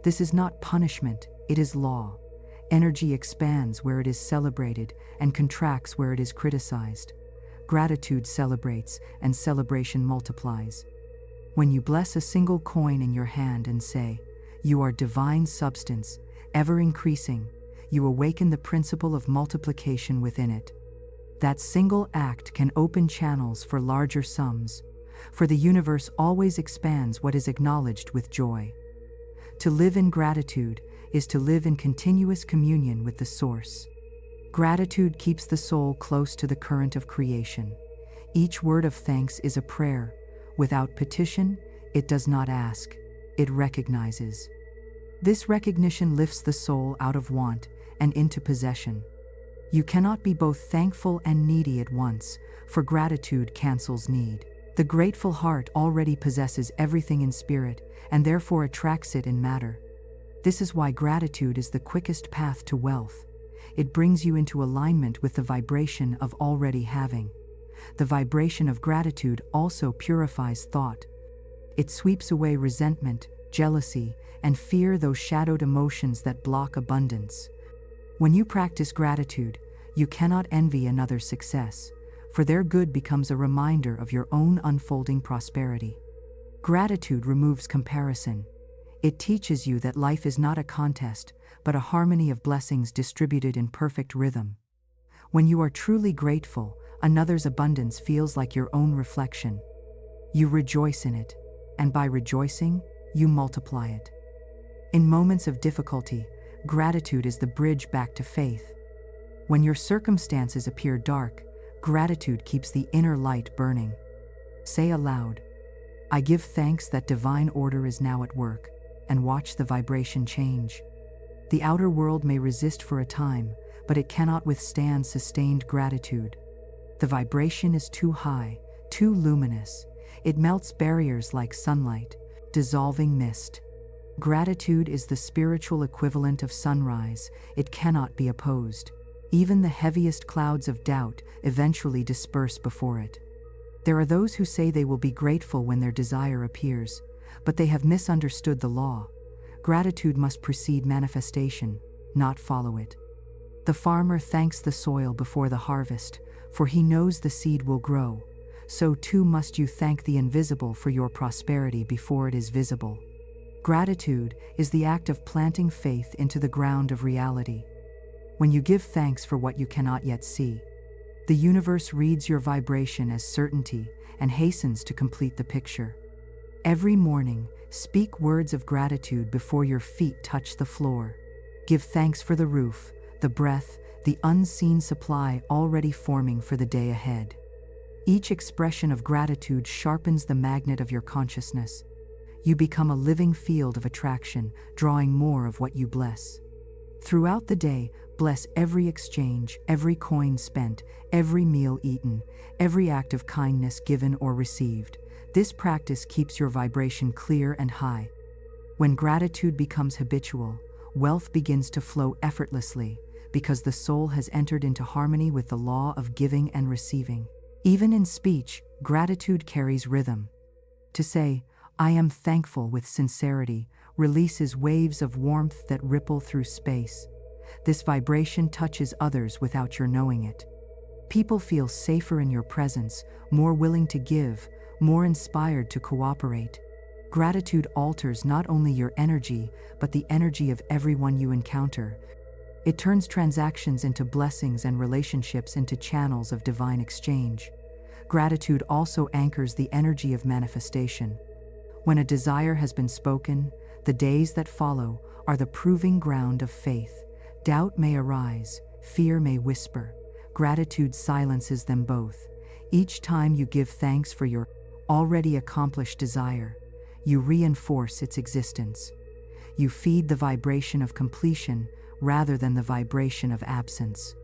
This is not punishment, it is law. Energy expands where it is celebrated and contracts where it is criticized. Gratitude celebrates, and celebration multiplies. When you bless a single coin in your hand and say, "You are divine substance, ever increasing," you awaken the principle of multiplication within it. That single act can open channels for larger sums, for the universe always expands what is acknowledged with joy. To live in gratitude is to live in continuous communion with the source. Gratitude keeps the soul close to the current of creation. Each word of thanks is a prayer. Without petition, it does not ask, it recognizes. This recognition lifts the soul out of want and into possession. You cannot be both thankful and needy at once, for gratitude cancels need. The grateful heart already possesses everything in spirit, and therefore attracts it in matter. This is why gratitude is the quickest path to wealth. It brings you into alignment with the vibration of already having. The vibration of gratitude also purifies thought. It sweeps away resentment, jealousy, and fear, those shadowed emotions that block abundance. When you practice gratitude, you cannot envy another's success, for their good becomes a reminder of your own unfolding prosperity. Gratitude removes comparison. It teaches you that life is not a contest, but a harmony of blessings distributed in perfect rhythm. When you are truly grateful, another's abundance feels like your own reflection. You rejoice in it, and by rejoicing, you multiply it. In moments of difficulty, gratitude is the bridge back to faith. When your circumstances appear dark, gratitude keeps the inner light burning. Say aloud, "I give thanks that divine order is now at work," and watch the vibration change. The outer world may resist for a time, but it cannot withstand sustained gratitude. The vibration is too high, too luminous. It melts barriers like sunlight, dissolving mist. Gratitude is the spiritual equivalent of sunrise. It cannot be opposed. Even the heaviest clouds of doubt eventually disperse before it. There are those who say they will be grateful when their desire appears, but they have misunderstood the law. Gratitude must precede manifestation, not follow it. The farmer thanks the soil before the harvest, for he knows the seed will grow. So too must you thank the invisible for your prosperity before it is visible. Gratitude is the act of planting faith into the ground of reality. When you give thanks for what you cannot yet see, the universe reads your vibration as certainty and hastens to complete the picture. Every morning, speak words of gratitude before your feet touch the floor. Give thanks for the roof, the breath, the unseen supply already forming for the day ahead. Each expression of gratitude sharpens the magnet of your consciousness. You become a living field of attraction, drawing more of what you bless. Throughout the day, bless every exchange, every coin spent, every meal eaten, every act of kindness given or received. This practice keeps your vibration clear and high. When gratitude becomes habitual, wealth begins to flow effortlessly, because the soul has entered into harmony with the law of giving and receiving. Even in speech, gratitude carries rhythm. To say, "I am thankful" with sincerity releases waves of warmth that ripple through space. This vibration touches others without your knowing it. People feel safer in your presence, more willing to give, more inspired to cooperate. Gratitude alters not only your energy, but the energy of everyone you encounter. It turns transactions into blessings and relationships into channels of divine exchange. Gratitude also anchors the energy of manifestation. When a desire has been spoken, the days that follow are the proving ground of faith. Doubt may arise, fear may whisper, gratitude silences them both. Each time you give thanks for your already accomplished desire, you reinforce its existence. You feed the vibration of completion rather than the vibration of absence.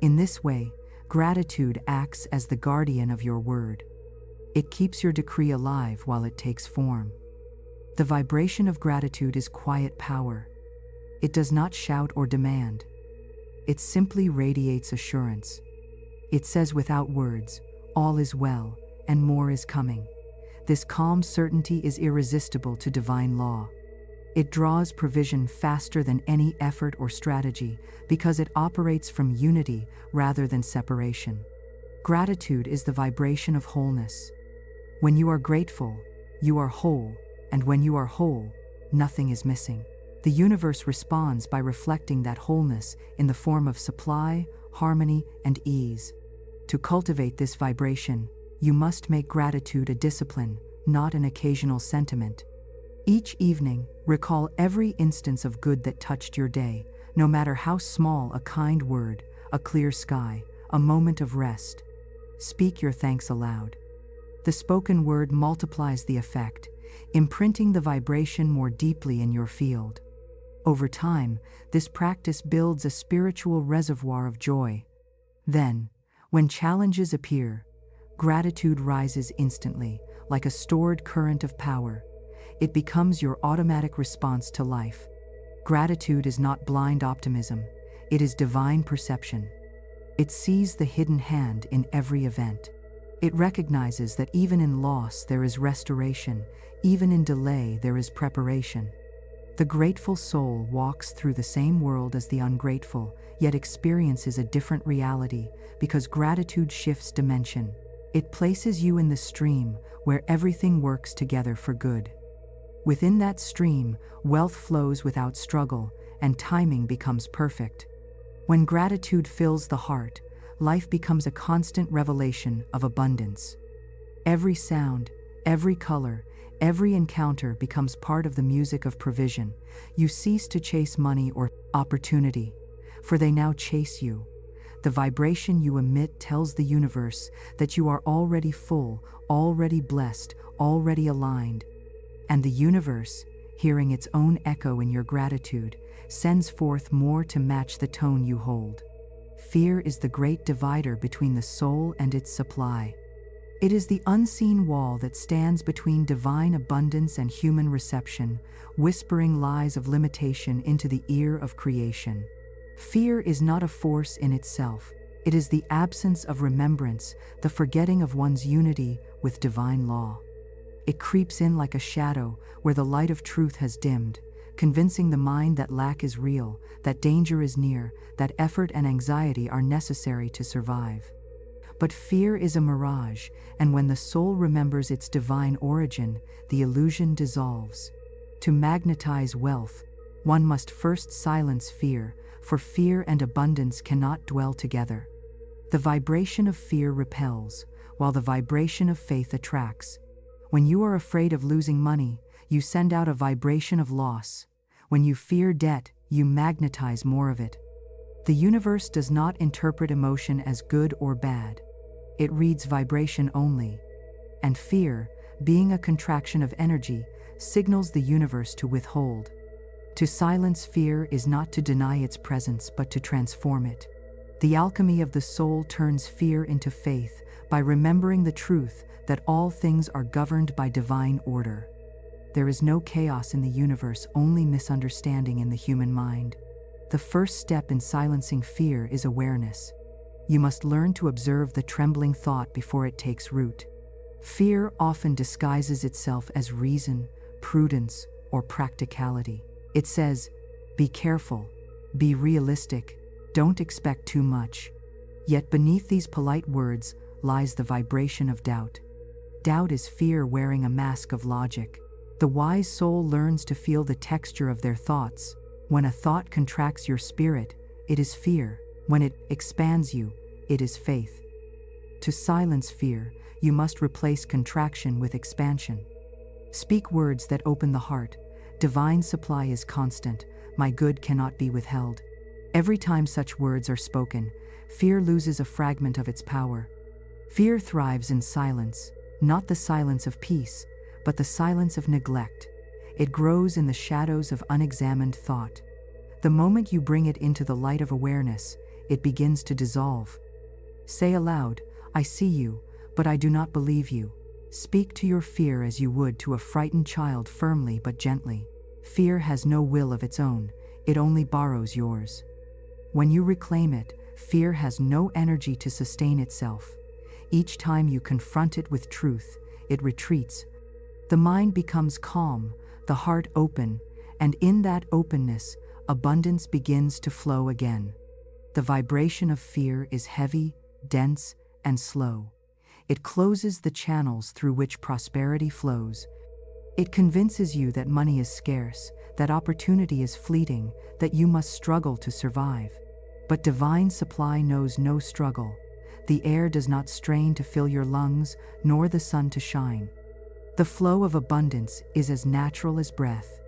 In this way, gratitude acts as the guardian of your word. It keeps your decree alive while it takes form. The vibration of gratitude is quiet power. It does not shout or demand. It simply radiates assurance. It says without words, all is well, and more is coming. This calm certainty is irresistible to divine law. It draws provision faster than any effort or strategy because it operates from unity rather than separation. Gratitude is the vibration of wholeness. When you are grateful, you are whole, and when you are whole, nothing is missing. The universe responds by reflecting that wholeness in the form of supply, harmony, and ease. To cultivate this vibration, you must make gratitude a discipline, not an occasional sentiment. Each evening, recall every instance of good that touched your day, no matter how small: a kind word, a clear sky, a moment of rest. Speak your thanks aloud. The spoken word multiplies the effect, imprinting the vibration more deeply in your field. Over time, this practice builds a spiritual reservoir of joy. Then, when challenges appear, gratitude rises instantly, like a stored current of power. It becomes your automatic response to life. Gratitude is not blind optimism, it is divine perception. It sees the hidden hand in every event. It recognizes that even in loss there is restoration, even in delay there is preparation. The grateful soul walks through the same world as the ungrateful, yet experiences a different reality because gratitude shifts dimension. It places you in the stream where everything works together for good. Within that stream, wealth flows without struggle, and timing becomes perfect. When gratitude fills the heart, life becomes a constant revelation of abundance. Every sound, every color, every encounter becomes part of the music of provision. You cease to chase money or opportunity, for they now chase you. The vibration you emit tells the universe that you are already full, already blessed, already aligned. And the universe, hearing its own echo in your gratitude, sends forth more to match the tone you hold. Fear is the great divider between the soul and its supply. It is the unseen wall that stands between divine abundance and human reception, whispering lies of limitation into the ear of creation. Fear is not a force in itself. It is the absence of remembrance, the forgetting of one's unity with divine law. It creeps in like a shadow where the light of truth has dimmed, convincing the mind that lack is real, that danger is near, that effort and anxiety are necessary to survive. But fear is a mirage, and when the soul remembers its divine origin, the illusion dissolves. To magnetize wealth, one must first silence fear, for fear and abundance cannot dwell together. The vibration of fear repels, while the vibration of faith attracts. When you are afraid of losing money, you send out a vibration of loss. When you fear debt, you magnetize more of it. The universe does not interpret emotion as good or bad. It reads vibration only. And fear, being a contraction of energy, signals the universe to withhold. To silence fear is not to deny its presence but to transform it. The alchemy of the soul turns fear into faith by remembering the truth that all things are governed by divine order. There is no chaos in the universe, only misunderstanding in the human mind. The first step in silencing fear is awareness. You must learn to observe the trembling thought before it takes root. Fear often disguises itself as reason, prudence, or practicality. It says, "Be careful, be realistic, don't expect too much." Yet beneath these polite words lies the vibration of doubt. Doubt is fear wearing a mask of logic. The wise soul learns to feel the texture of their thoughts. When a thought contracts your spirit, it is fear. When it expands you, it is faith. To silence fear, you must replace contraction with expansion. Speak words that open the heart. Divine supply is constant. My good cannot be withheld. Every time such words are spoken, fear loses a fragment of its power. Fear thrives in silence, not the silence of peace, but the silence of neglect. It grows in the shadows of unexamined thought. The moment you bring it into the light of awareness, it begins to dissolve. Say aloud, I see you, but I do not believe you. Speak to your fear as you would to a frightened child, firmly but gently. Fear has no will of its own, it only borrows yours. When you reclaim it, fear has no energy to sustain itself. Each time you confront it with truth, it retreats. The mind becomes calm, the heart open, and in that openness, abundance begins to flow again. The vibration of fear is heavy, dense, and slow. It closes the channels through which prosperity flows. It convinces you that money is scarce, that opportunity is fleeting, that you must struggle to survive. But divine supply knows no struggle. The air does not strain to fill your lungs, nor the sun to shine. The flow of abundance is as natural as breath.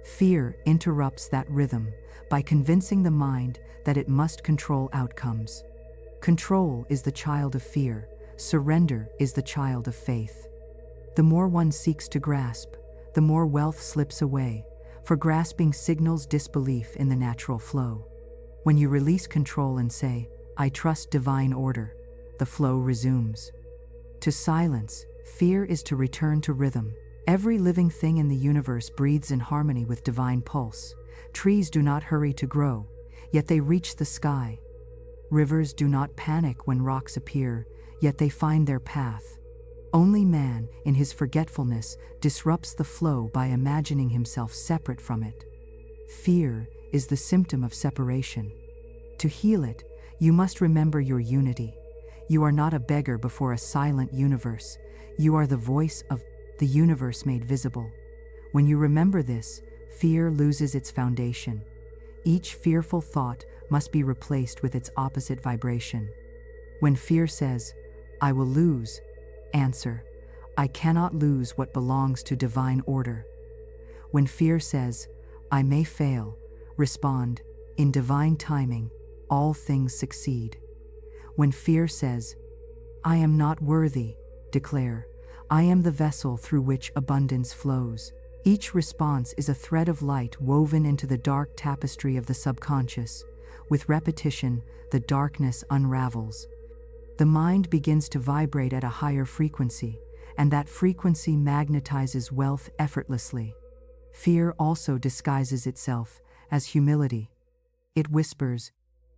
Fear interrupts that rhythm by convincing the mind that it must control outcomes. Control is the child of fear. Surrender is the child of faith. The more one seeks to grasp, the more wealth slips away, for grasping signals disbelief in the natural flow. When you release control and say, I trust divine order, the flow resumes. To silence fear is to return to rhythm. Every living thing in the universe breathes in harmony with divine pulse. Trees do not hurry to grow, yet they reach the sky. Rivers do not panic when rocks appear, yet they find their path. Only man, in his forgetfulness, disrupts the flow by imagining himself separate from it. Fear is the symptom of separation. To heal it, you must remember your unity. You are not a beggar before a silent universe. You are the voice of the universe made visible. When you remember this, fear loses its foundation. Each fearful thought must be replaced with its opposite vibration. When fear says, I will lose, answer, I cannot lose what belongs to divine order. When fear says, I may fail, respond, in divine timing, all things succeed. When fear says, I am not worthy, declare, I am the vessel through which abundance flows. Each response is a thread of light woven into the dark tapestry of the subconscious. With repetition, the darkness unravels. The mind begins to vibrate at a higher frequency, and that frequency magnetizes wealth effortlessly. Fear also disguises itself as humility. It whispers,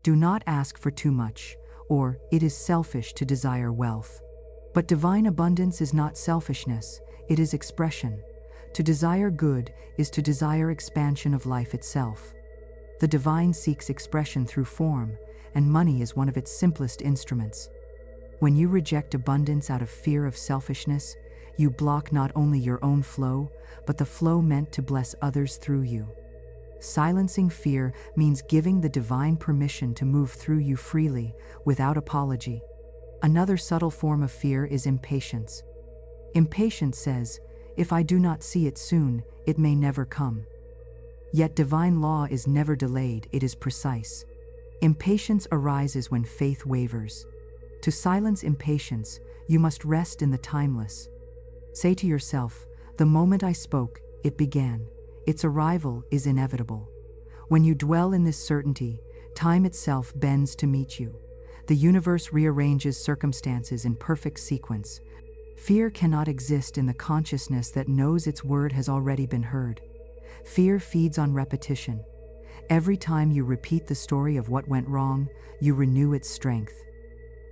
do not ask for too much, or it is selfish to desire wealth. But divine abundance is not selfishness, it is expression. To desire good is to desire expansion of life itself. The divine seeks expression through form, and money is one of its simplest instruments. When you reject abundance out of fear of selfishness, you block not only your own flow, but the flow meant to bless others through you. Silencing fear means giving the divine permission to move through you freely, without apology. Another subtle form of fear is impatience. Impatience says, if I do not see it soon, it may never come. Yet divine law is never delayed, it is precise. Impatience arises when faith wavers. To silence impatience, you must rest in the timeless. Say to yourself, the moment I spoke, it began. Its arrival is inevitable. When you dwell in this certainty, time itself bends to meet you. The universe rearranges circumstances in perfect sequence. Fear cannot exist in the consciousness that knows its word has already been heard. Fear feeds on repetition. Every time you repeat the story of what went wrong, you renew its strength.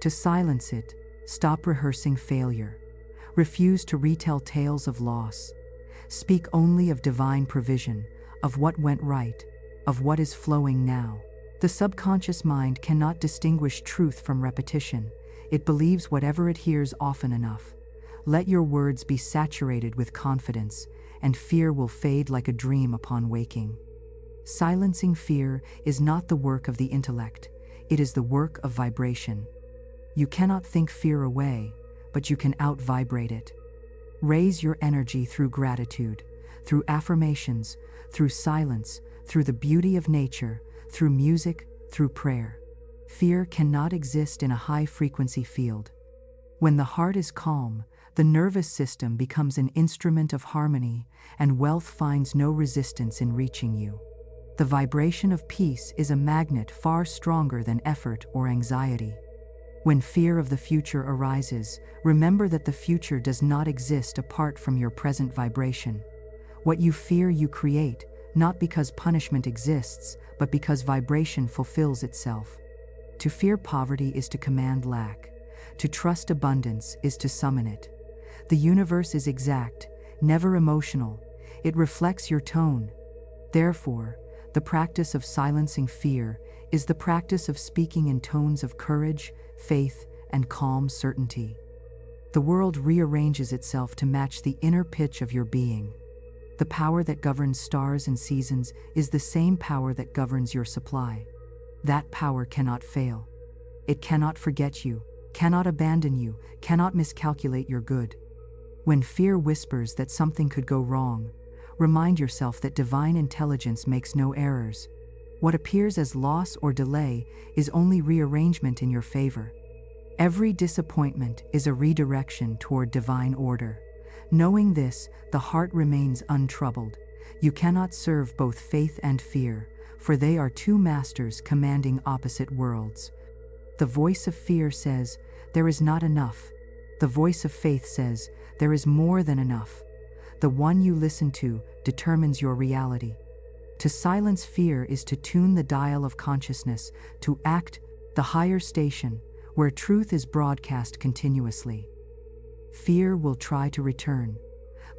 To silence it, stop rehearsing failure. Refuse to retell tales of loss. Speak only of divine provision, of what went right, of what is flowing now. The subconscious mind cannot distinguish truth from repetition. It believes whatever it hears often enough. Let your words be saturated with confidence, and fear will fade like a dream upon waking. Silencing fear is not the work of the intellect, it is the work of vibration. You cannot think fear away, but you can out-vibrate it. Raise your energy through gratitude, through affirmations, through silence, through the beauty of nature, through music, through prayer. Fear cannot exist in a high-frequency field. When the heart is calm, the nervous system becomes an instrument of harmony, and wealth finds no resistance in reaching you. The vibration of peace is a magnet far stronger than effort or anxiety. When fear of the future arises, remember that the future does not exist apart from your present vibration. What you fear you create, not because punishment exists, but because vibration fulfills itself. To fear poverty is to command lack. To trust abundance is to summon it. The universe is exact, never emotional. It reflects your tone. Therefore, the practice of silencing fear is the practice of speaking in tones of courage, faith, and calm certainty. The world rearranges itself to match the inner pitch of your being. The power that governs stars and seasons is the same power that governs your supply. That power cannot fail. It cannot forget you, cannot abandon you, cannot miscalculate your good. When fear whispers that something could go wrong, remind yourself that divine intelligence makes no errors. What appears as loss or delay is only rearrangement in your favor. Every disappointment is a redirection toward divine order. Knowing this, the heart remains untroubled. You cannot serve both faith and fear, for they are two masters commanding opposite worlds. The voice of fear says, "There is not enough." The voice of faith says, "There is more than enough." The one you listen to determines your reality. To silence fear is to tune the dial of consciousness, to act the higher station, where truth is broadcast continuously. Fear will try to return,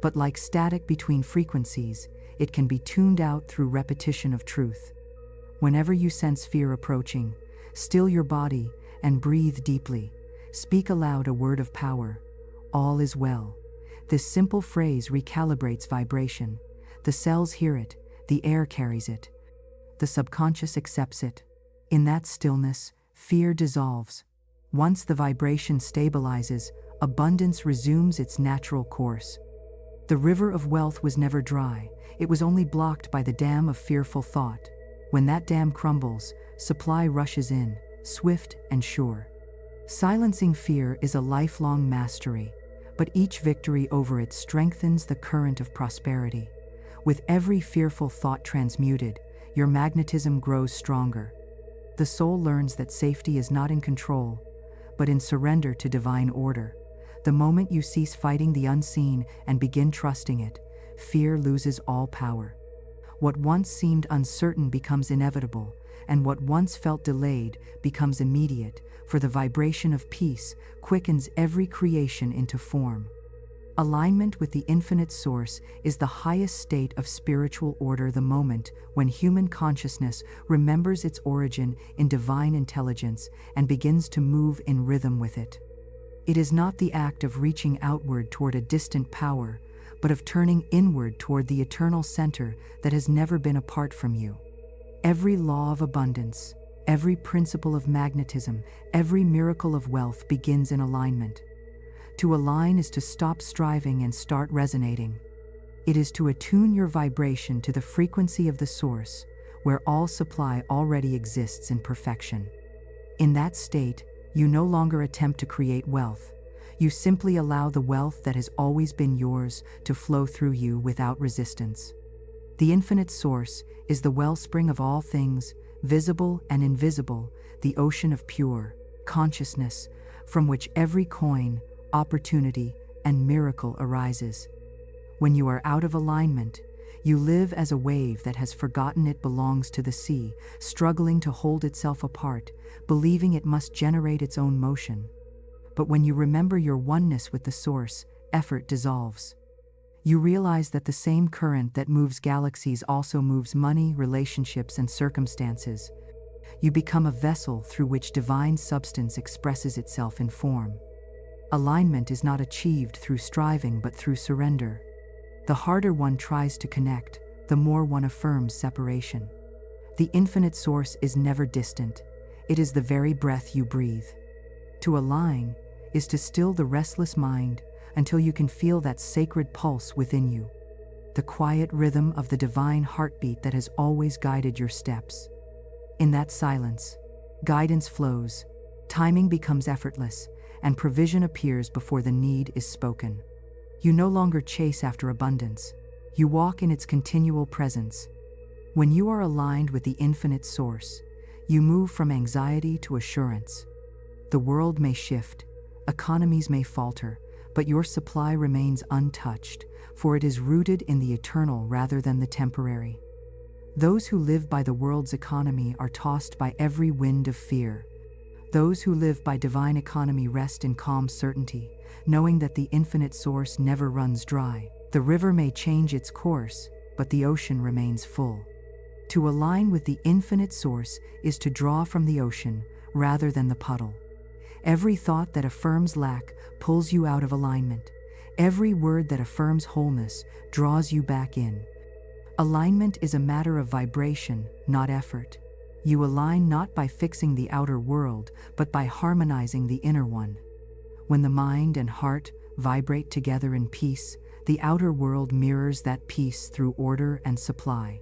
but like static between frequencies, it can be tuned out through repetition of truth. Whenever you sense fear approaching, still your body and breathe deeply. Speak aloud a word of power. All is well. This simple phrase recalibrates vibration. The cells hear it, the air carries it. The subconscious accepts it. In that stillness, fear dissolves. Once the vibration stabilizes, abundance resumes its natural course. The river of wealth was never dry, it was only blocked by the dam of fearful thought. When that dam crumbles, supply rushes in, swift and sure. Silencing fear is a lifelong mastery, but each victory over it strengthens the current of prosperity. With every fearful thought transmuted, your magnetism grows stronger. The soul learns that safety is not in control, but in surrender to divine order. The moment you cease fighting the unseen and begin trusting it, fear loses all power. What once seemed uncertain becomes inevitable, and what once felt delayed becomes immediate, for the vibration of peace quickens every creation into form. Alignment with the infinite source is the highest state of spiritual order, the moment when human consciousness remembers its origin in divine intelligence and begins to move in rhythm with it. It is not the act of reaching outward toward a distant power, but of turning inward toward the eternal center that has never been apart from you. Every law of abundance, every principle of magnetism, every miracle of wealth begins in alignment. To align is to stop striving and start resonating. It is to attune your vibration to the frequency of the source, where all supply already exists in perfection. In that state, you no longer attempt to create wealth. You simply allow the wealth that has always been yours to flow through you without resistance. The infinite source is the wellspring of all things, visible and invisible, the ocean of pure consciousness, from which every coin, opportunity, and miracle arises. When you are out of alignment, you live as a wave that has forgotten it belongs to the sea, struggling to hold itself apart, believing it must generate its own motion. But when you remember your oneness with the source, effort dissolves. You realize that the same current that moves galaxies also moves money, relationships, and circumstances. You become a vessel through which divine substance expresses itself in form. Alignment is not achieved through striving but through surrender. The harder one tries to connect, the more one affirms separation. The infinite source is never distant. It is the very breath you breathe. To align is to still the restless mind until you can feel that sacred pulse within you, the quiet rhythm of the divine heartbeat that has always guided your steps. In that silence, Guidance flows, timing becomes effortless, and provision appears before the need is spoken. You no longer chase after abundance. You walk in its continual presence. When you are aligned with the infinite source, you move from anxiety to assurance. The world may shift, economies may falter, but your supply remains untouched, for it is rooted in the eternal rather than the temporary. Those who live by the world's economy are tossed by every wind of fear. Those who live by divine economy rest in calm certainty, knowing that the infinite source never runs dry. The river may change its course, but the ocean remains full. To align with the infinite source is to draw from the ocean rather than the puddle. Every thought that affirms lack pulls you out of alignment. Every word that affirms wholeness draws you back in. Alignment is a matter of vibration, not effort. You align not by fixing the outer world, but by harmonizing the inner one. When the mind and heart vibrate together in peace, the outer world mirrors that peace through order and supply.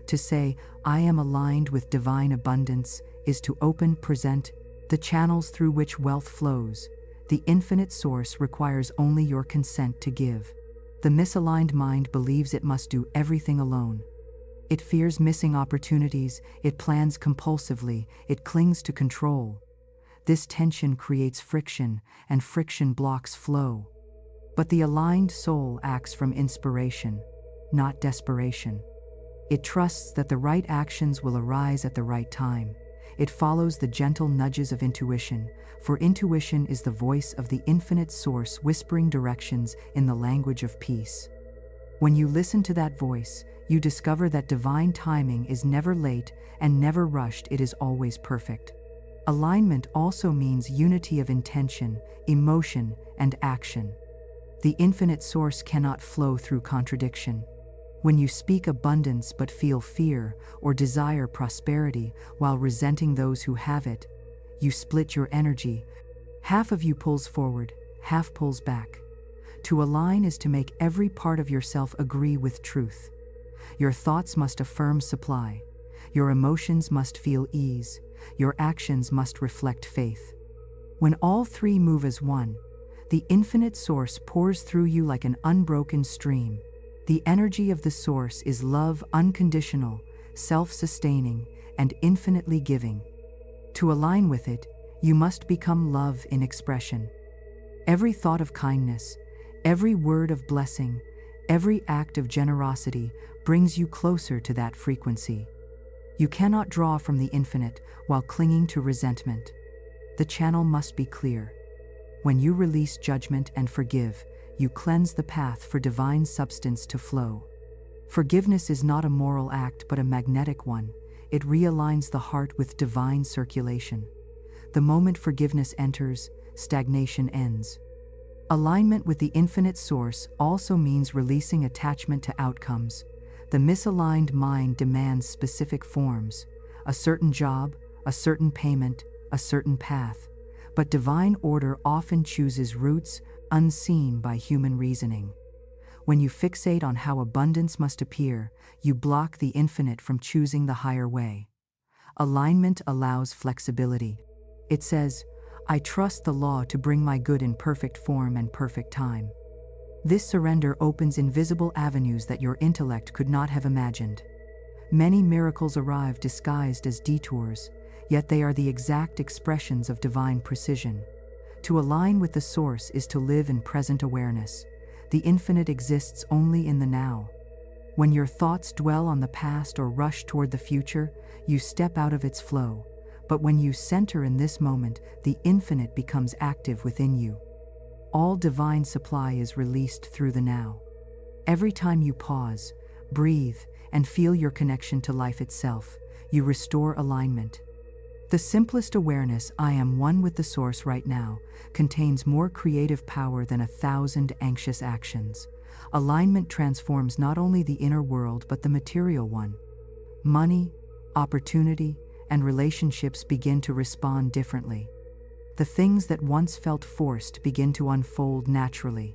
To say, I am aligned with divine abundance, is to present the channels through which wealth flows. The infinite source requires only your consent to give. The misaligned mind believes it must do everything alone. It fears missing opportunities, it plans compulsively, it clings to control. This tension creates friction, and friction blocks flow. But the aligned soul acts from inspiration, not desperation. It trusts that the right actions will arise at the right time. It follows the gentle nudges of intuition, for intuition is the voice of the infinite source whispering directions in the language of peace. When you listen to that voice, you discover that divine timing is never late and never rushed, it is always perfect. Alignment also means unity of intention, emotion, and action. The infinite source cannot flow through contradiction. When you speak abundance but feel fear or desire prosperity while resenting those who have it, you split your energy. Half of you pulls forward, half pulls back. To align is to make every part of yourself agree with truth. Your thoughts must affirm supply. Your emotions must feel ease. Your actions must reflect faith. When all three move as one, the infinite source pours through you like an unbroken stream. The energy of the source is love, unconditional, self-sustaining, and infinitely giving. To align with it, you must become love in expression. Every thought of kindness, every word of blessing, every act of generosity brings you closer to that frequency. You cannot draw from the infinite while clinging to resentment. The channel must be clear. When you release judgment and forgive, you cleanse the path for divine substance to flow. Forgiveness is not a moral act but a magnetic one. It realigns the heart with divine circulation. The moment forgiveness enters, stagnation ends. Alignment with the infinite source also means releasing attachment to outcomes. The misaligned mind demands specific forms, a certain job, a certain payment, a certain path. But divine order often chooses routes unseen by human reasoning. When you fixate on how abundance must appear, you block the infinite from choosing the higher way. Alignment allows flexibility. It says, I trust the law to bring my good in perfect form and perfect time. This surrender opens invisible avenues that your intellect could not have imagined. Many miracles arrive disguised as detours, yet they are the exact expressions of divine precision. To align with the source is to live in present awareness. The infinite exists only in the now. When your thoughts dwell on the past or rush toward the future, you step out of its flow. But when you center in this moment, the infinite becomes active within you. All divine supply is released through the now. Every time you pause, breathe, and feel your connection to life itself, you restore alignment. The simplest awareness, I am one with the source right now, contains more creative power than 1,000 anxious actions. Alignment transforms not only the inner world but the material one. Money, opportunity, and relationships begin to respond differently. The things that once felt forced begin to unfold naturally.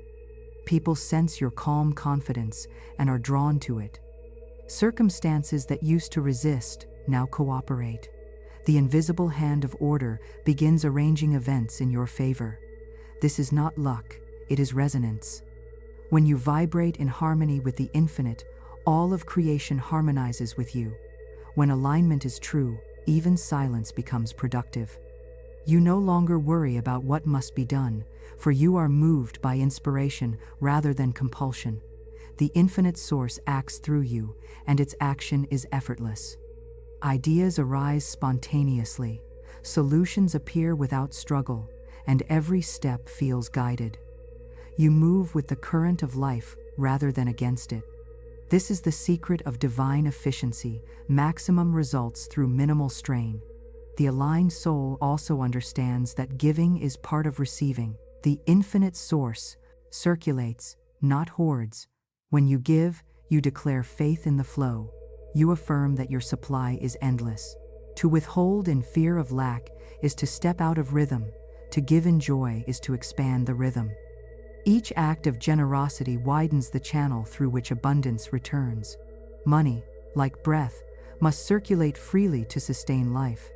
People sense your calm confidence and are drawn to it. Circumstances that used to resist now cooperate. The invisible hand of order begins arranging events in your favor. This is not luck, it is resonance. When you vibrate in harmony with the infinite, all of creation harmonizes with you. When alignment is true, even silence becomes productive. You no longer worry about what must be done, for you are moved by inspiration rather than compulsion. The infinite source acts through you, and its action is effortless. Ideas arise spontaneously, solutions appear without struggle, and every step feels guided. You move with the current of life rather than against it. This is the secret of divine efficiency, maximum results through minimal strain. The aligned soul also understands that giving is part of receiving. The infinite source circulates, not hoards. When you give, you declare faith in the flow. You affirm that your supply is endless. To withhold in fear of lack is to step out of rhythm. To give in joy is to expand the rhythm. Each act of generosity widens the channel through which abundance returns. Money, like breath, must circulate freely to sustain life.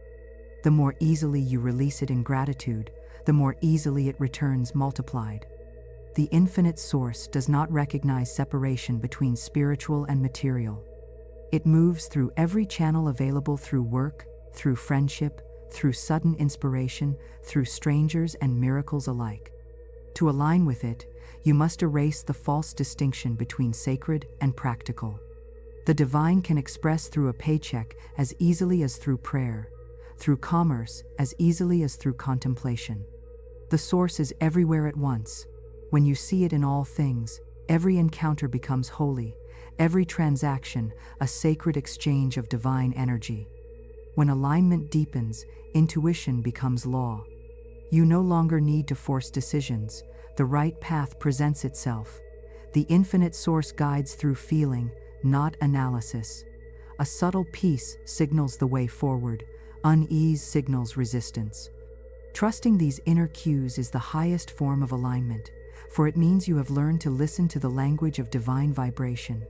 The more easily you release it in gratitude, the more easily it returns multiplied. The infinite source does not recognize separation between spiritual and material. It moves through every channel available through work, through friendship, through sudden inspiration, through strangers and miracles alike. To align with it, you must erase the false distinction between sacred and practical. The divine can express through a paycheck as easily as through prayer, through commerce as easily as through contemplation. The source is everywhere at once. When you see it in all things, every encounter becomes holy, every transaction a sacred exchange of divine energy. When alignment deepens, intuition becomes law. You no longer need to force decisions. The right path presents itself. The infinite source guides through feeling, not analysis. A subtle peace signals the way forward. Unease signals resistance. Trusting these inner cues is the highest form of alignment, for it means you have learned to listen to the language of divine vibration.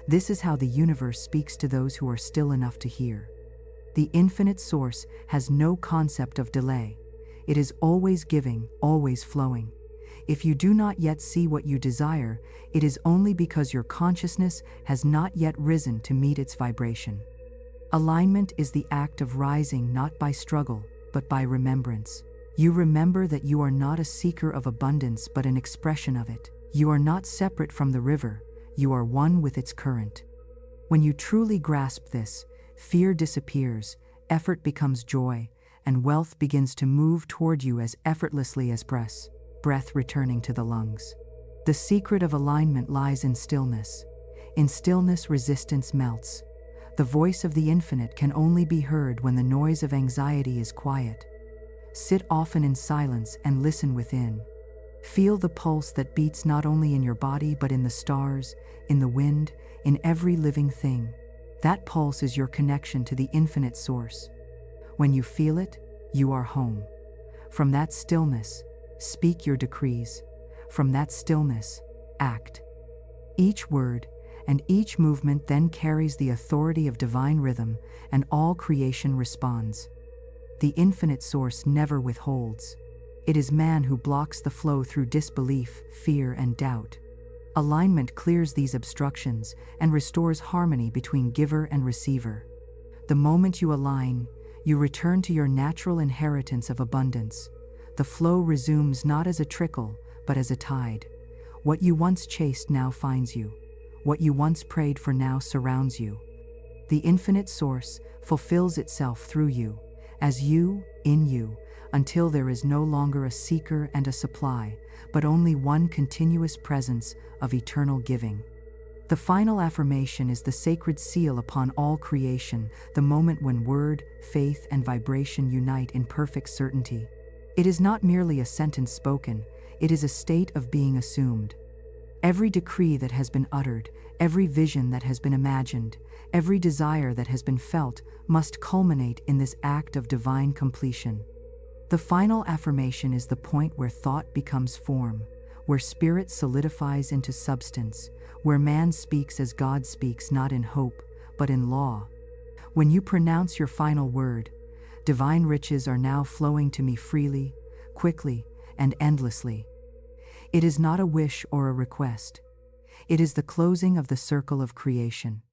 This is how the universe speaks to those who are still enough to hear. The infinite source has no concept of delay. It is always giving, always flowing. If you do not yet see what you desire, it is only because your consciousness has not yet risen to meet its vibration. Alignment is the act of rising not by struggle, but by remembrance. You remember that you are not a seeker of abundance but an expression of it. You are not separate from the river, you are one with its current. When you truly grasp this, fear disappears, effort becomes joy, and wealth begins to move toward you as effortlessly as breath returning to the lungs. The secret of alignment lies in stillness. In stillness, resistance melts. The voice of the infinite can only be heard when the noise of anxiety is quiet. Sit often in silence and listen within. Feel the pulse that beats not only in your body but in the stars, in the wind, in every living thing. That pulse is your connection to the infinite source. When you feel it, you are home. From that stillness, speak your decrees. From that stillness, act. Each word and each movement then carries the authority of divine rhythm, and all creation responds. The infinite source never withholds. It is man who blocks the flow through disbelief, fear, and doubt. Alignment clears these obstructions and restores harmony between giver and receiver. The moment you align, you return to your natural inheritance of abundance. The flow resumes not as a trickle, but as a tide. What you once chased now finds you. What you once prayed for now surrounds you. The infinite source fulfills itself through you, as you, in you, until there is no longer a seeker and a supply, but only one continuous presence of eternal giving. The final affirmation is the sacred seal upon all creation, the moment when word, faith, and vibration unite in perfect certainty. It is not merely a sentence spoken, it is a state of being assumed. Every decree that has been uttered, every vision that has been imagined, every desire that has been felt must culminate in this act of divine completion. The final affirmation is the point where thought becomes form, where spirit solidifies into substance, where man speaks as God speaks, not in hope, but in law. When you pronounce your final word, Divine riches are now flowing to me freely, quickly, and endlessly. It is not a wish or a request. It is the closing of the circle of creation.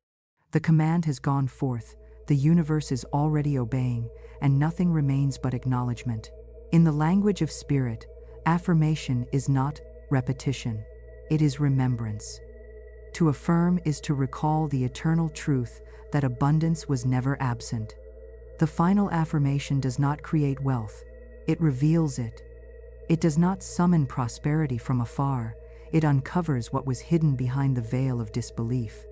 The command has gone forth, the universe is already obeying, and nothing remains but acknowledgement. In the language of spirit, affirmation is not repetition, it is remembrance. To affirm is to recall the eternal truth that abundance was never absent. The final affirmation does not create wealth, it reveals it. It does not summon prosperity from afar, it uncovers what was hidden behind the veil of disbelief.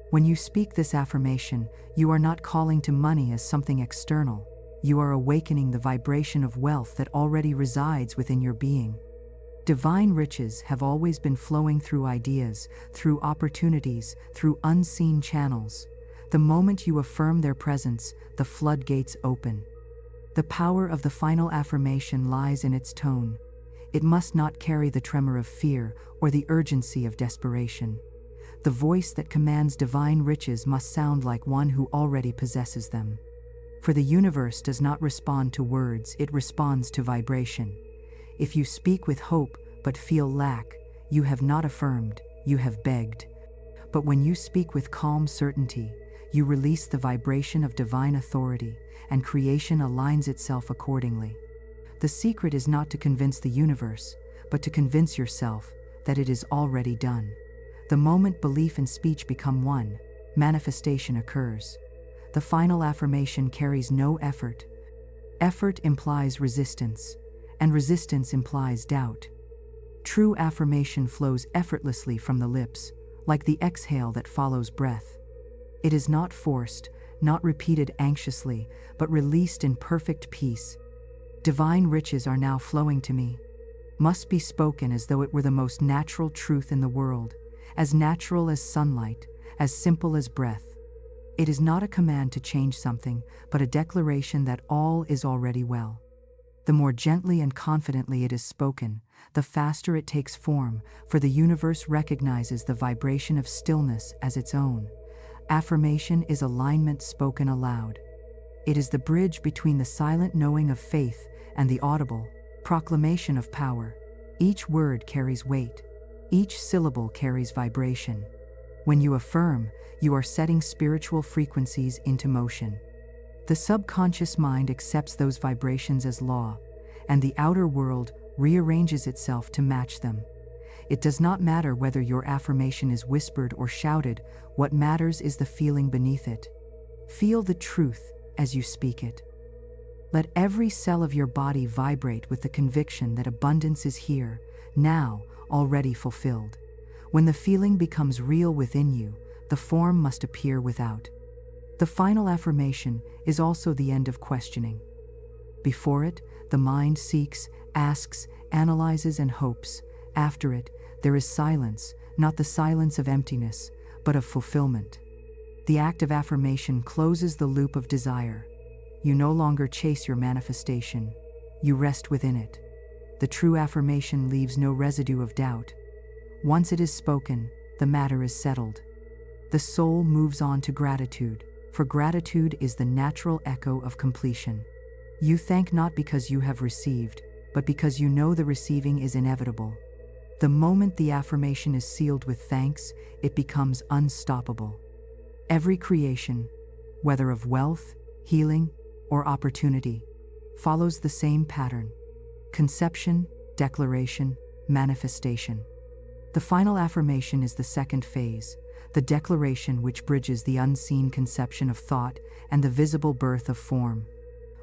When you speak this affirmation, you are not calling to money as something external, you are awakening the vibration of wealth that already resides within your being. Divine riches have always been flowing through ideas, through opportunities, through unseen channels. The moment you affirm their presence, the floodgates open. The power of the final affirmation lies in its tone. It must not carry the tremor of fear or the urgency of desperation. The voice that commands divine riches must sound like one who already possesses them. For the universe does not respond to words, it responds to vibration. If you speak with hope but feel lack, you have not affirmed, you have begged. But when you speak with calm certainty, you release the vibration of divine authority, and creation aligns itself accordingly. The secret is not to convince the universe, but to convince yourself that it is already done. The moment belief and speech become one, manifestation occurs. The final affirmation carries no effort. Effort implies resistance, and resistance implies doubt. True affirmation flows effortlessly from the lips, like the exhale that follows breath. It is not forced, not repeated anxiously, but released in perfect peace. Divine riches are now flowing to me. Must be spoken as though it were the most natural truth in the world, as natural as sunlight, as simple as breath. It is not a command to change something, but a declaration that all is already well. The more gently and confidently it is spoken, the faster it takes form, for the universe recognizes the vibration of stillness as its own. Affirmation is alignment spoken aloud. It is the bridge between the silent knowing of faith and the audible proclamation of power. Each word carries weight. Each syllable carries vibration. When you affirm, you are setting spiritual frequencies into motion. The subconscious mind accepts those vibrations as law, and the outer world rearranges itself to match them. It does not matter whether your affirmation is whispered or shouted, what matters is the feeling beneath it. Feel the truth as you speak it. Let every cell of your body vibrate with the conviction that abundance is here, now, already fulfilled. When the feeling becomes real within you, the form must appear without. The final affirmation is also the end of questioning. Before it, the mind seeks, asks, analyzes, and hopes. After it, there is silence, not the silence of emptiness, but of fulfillment. The act of affirmation closes the loop of desire. You no longer chase your manifestation, you rest within it. The true affirmation leaves no residue of doubt. Once it is spoken, the matter is settled. The soul moves on to gratitude, for gratitude is the natural echo of completion. You thank not because you have received, but because you know the receiving is inevitable. The moment the affirmation is sealed with thanks, it becomes unstoppable. Every creation, whether of wealth, healing, or opportunity, follows the same pattern: conception, declaration, manifestation. The final affirmation is the second phase, the declaration which bridges the unseen conception of thought and the visible birth of form.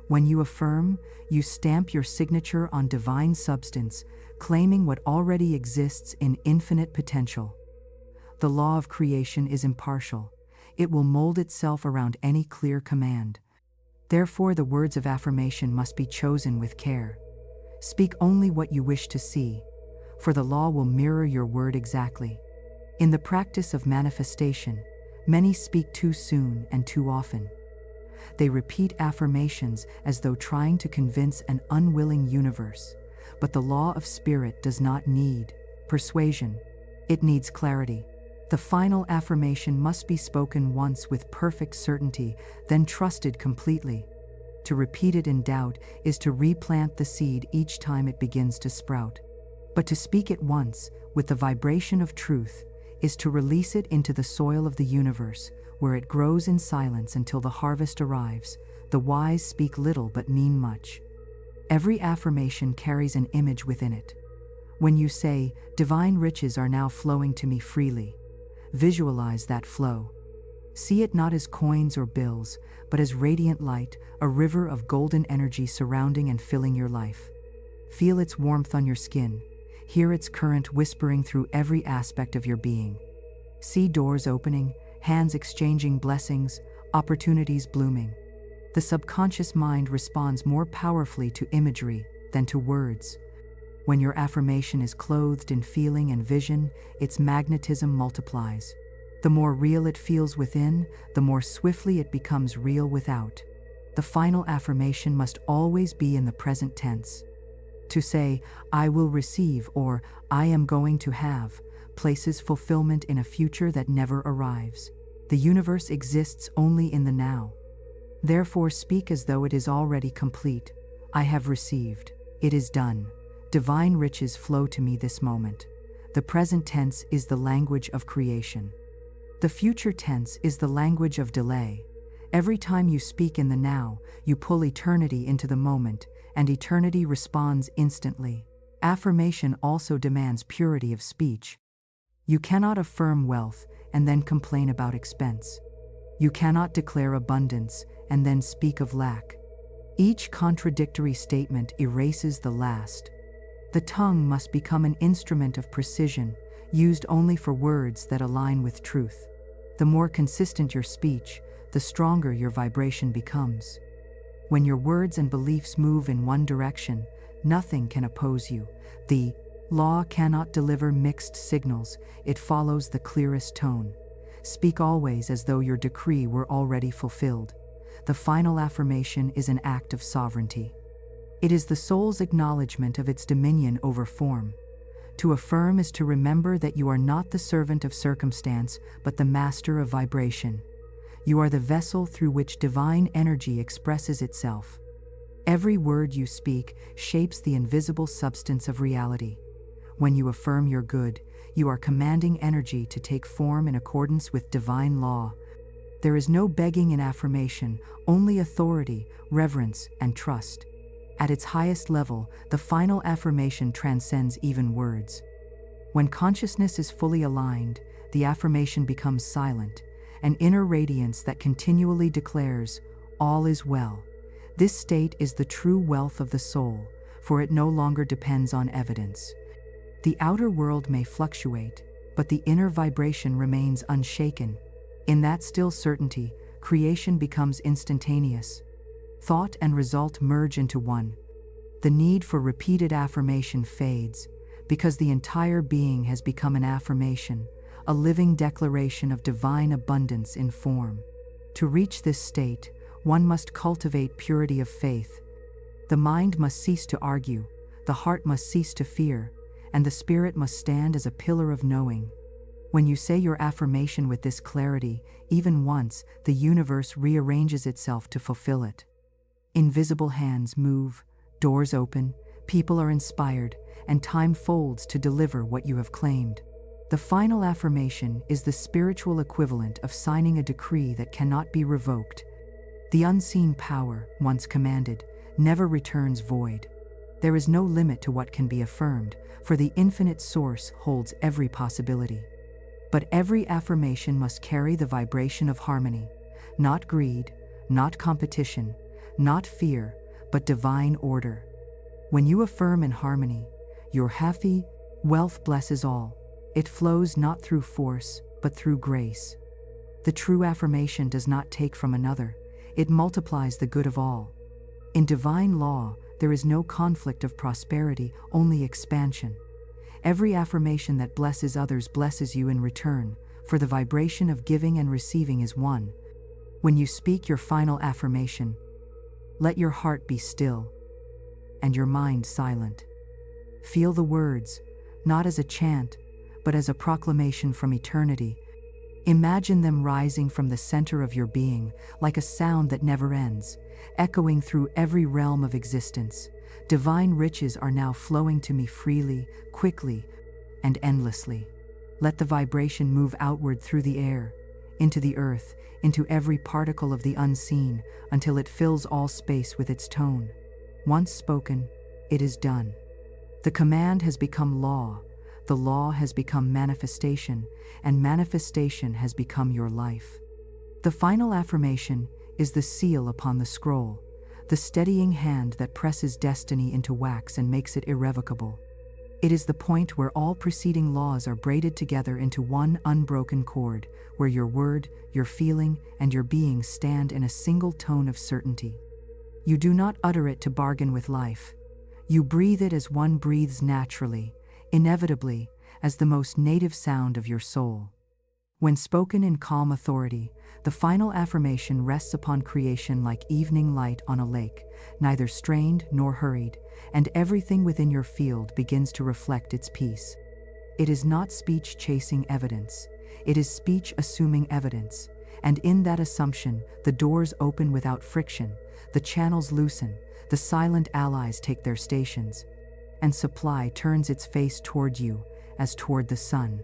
When you affirm, you stamp your signature on divine substance, claiming what already exists in infinite potential. The law of creation is impartial. It will mold itself around any clear command. Therefore, the words of affirmation must be chosen with care. Speak only what you wish to see, for the law will mirror your word exactly. In the practice of manifestation, many speak too soon and too often. They repeat affirmations as though trying to convince an unwilling universe. But the law of spirit does not need persuasion. It needs clarity. The final affirmation must be spoken once with perfect certainty, then trusted completely. To repeat it in doubt is to replant the seed each time it begins to sprout. But to speak it once, with the vibration of truth, is to release it into the soil of the universe, where it grows in silence until the harvest arrives. The wise speak little but mean much. Every affirmation carries an image within it. When you say, "Divine riches are now flowing to me freely," visualize that flow. See it not as coins or bills, but as radiant light, a river of golden energy surrounding and filling your life. Feel its warmth on your skin. Hear its current whispering through every aspect of your being. See doors opening, hands exchanging blessings, opportunities blooming. The subconscious mind responds more powerfully to imagery than to words. When your affirmation is clothed in feeling and vision, its magnetism multiplies. The more real it feels within, the more swiftly it becomes real without. The final affirmation must always be in the present tense. To say, "I will receive" or "I am going to have," places fulfillment in a future that never arrives. The universe exists only in the now. Therefore, speak as though it is already complete. "I have received. It is done. Divine riches flow to me this moment." The present tense is the language of creation. The future tense is the language of delay. Every time you speak in the now, you pull eternity into the moment, and eternity responds instantly. Affirmation also demands purity of speech. You cannot affirm wealth and then complain about expense. You cannot declare abundance and then speak of lack. Each contradictory statement erases the last. The tongue must become an instrument of precision, used only for words that align with truth. The more consistent your speech, the stronger your vibration becomes. When your words and beliefs move in one direction, nothing can oppose you. The law cannot deliver mixed signals, it follows the clearest tone. Speak always as though your decree were already fulfilled. The final affirmation is an act of sovereignty. It is the soul's acknowledgement of its dominion over form. To affirm is to remember that you are not the servant of circumstance, but the master of vibration. You are the vessel through which divine energy expresses itself. Every word you speak shapes the invisible substance of reality. When you affirm your good, you are commanding energy to take form in accordance with divine law. There is no begging in affirmation, only authority, reverence, and trust. At its highest level, the final affirmation transcends even words. When consciousness is fully aligned, the affirmation becomes silent, an inner radiance that continually declares, "All is well." This state is the true wealth of the soul, for it no longer depends on evidence. The outer world may fluctuate, but the inner vibration remains unshaken. In that still certainty, creation becomes instantaneous. Thought and result merge into one. The need for repeated affirmation fades, because the entire being has become an affirmation, a living declaration of divine abundance in form. To reach this state, one must cultivate purity of faith. The mind must cease to argue, the heart must cease to fear, and the spirit must stand as a pillar of knowing. When you say your affirmation with this clarity, even once, the universe rearranges itself to fulfill it. Invisible hands move, doors open, people are inspired, and time folds to deliver what you have claimed. The final affirmation is the spiritual equivalent of signing a decree that cannot be revoked. The unseen power, once commanded, never returns void. There is no limit to what can be affirmed, for the infinite source holds every possibility. But every affirmation must carry the vibration of harmony, not greed, not competition, not fear, but divine order. When you affirm in harmony, your happy wealth blesses all. It flows not through force, but through grace. The true affirmation does not take from another, it multiplies the good of all. In divine law, there is no conflict of prosperity, only expansion. Every affirmation that blesses others blesses you in return, for the vibration of giving and receiving is one. When you speak your final affirmation, let your heart be still and your mind silent. Feel the words, not as a chant, but as a proclamation from eternity. Imagine them rising from the center of your being, like a sound that never ends, echoing through every realm of existence. Divine riches are now flowing to me freely, quickly, and endlessly. Let the vibration move outward through the air, into the earth, into every particle of the unseen, until it fills all space with its tone. Once spoken, it is done. The command has become law, the law has become manifestation, and manifestation has become your life. The final affirmation is the seal upon the scroll, the steadying hand that presses destiny into wax and makes it irrevocable. It is the point where all preceding laws are braided together into one unbroken cord, where your word, your feeling, and your being stand in a single tone of certainty. You do not utter it to bargain with life. You breathe it as one breathes naturally, inevitably, as the most native sound of your soul. When spoken in calm authority, the final affirmation rests upon creation like evening light on a lake, neither strained nor hurried, and everything within your field begins to reflect its peace. It is not speech chasing evidence, it is speech assuming evidence, and in that assumption, the doors open without friction, the channels loosen, the silent allies take their stations, and supply turns its face toward you, as toward the sun.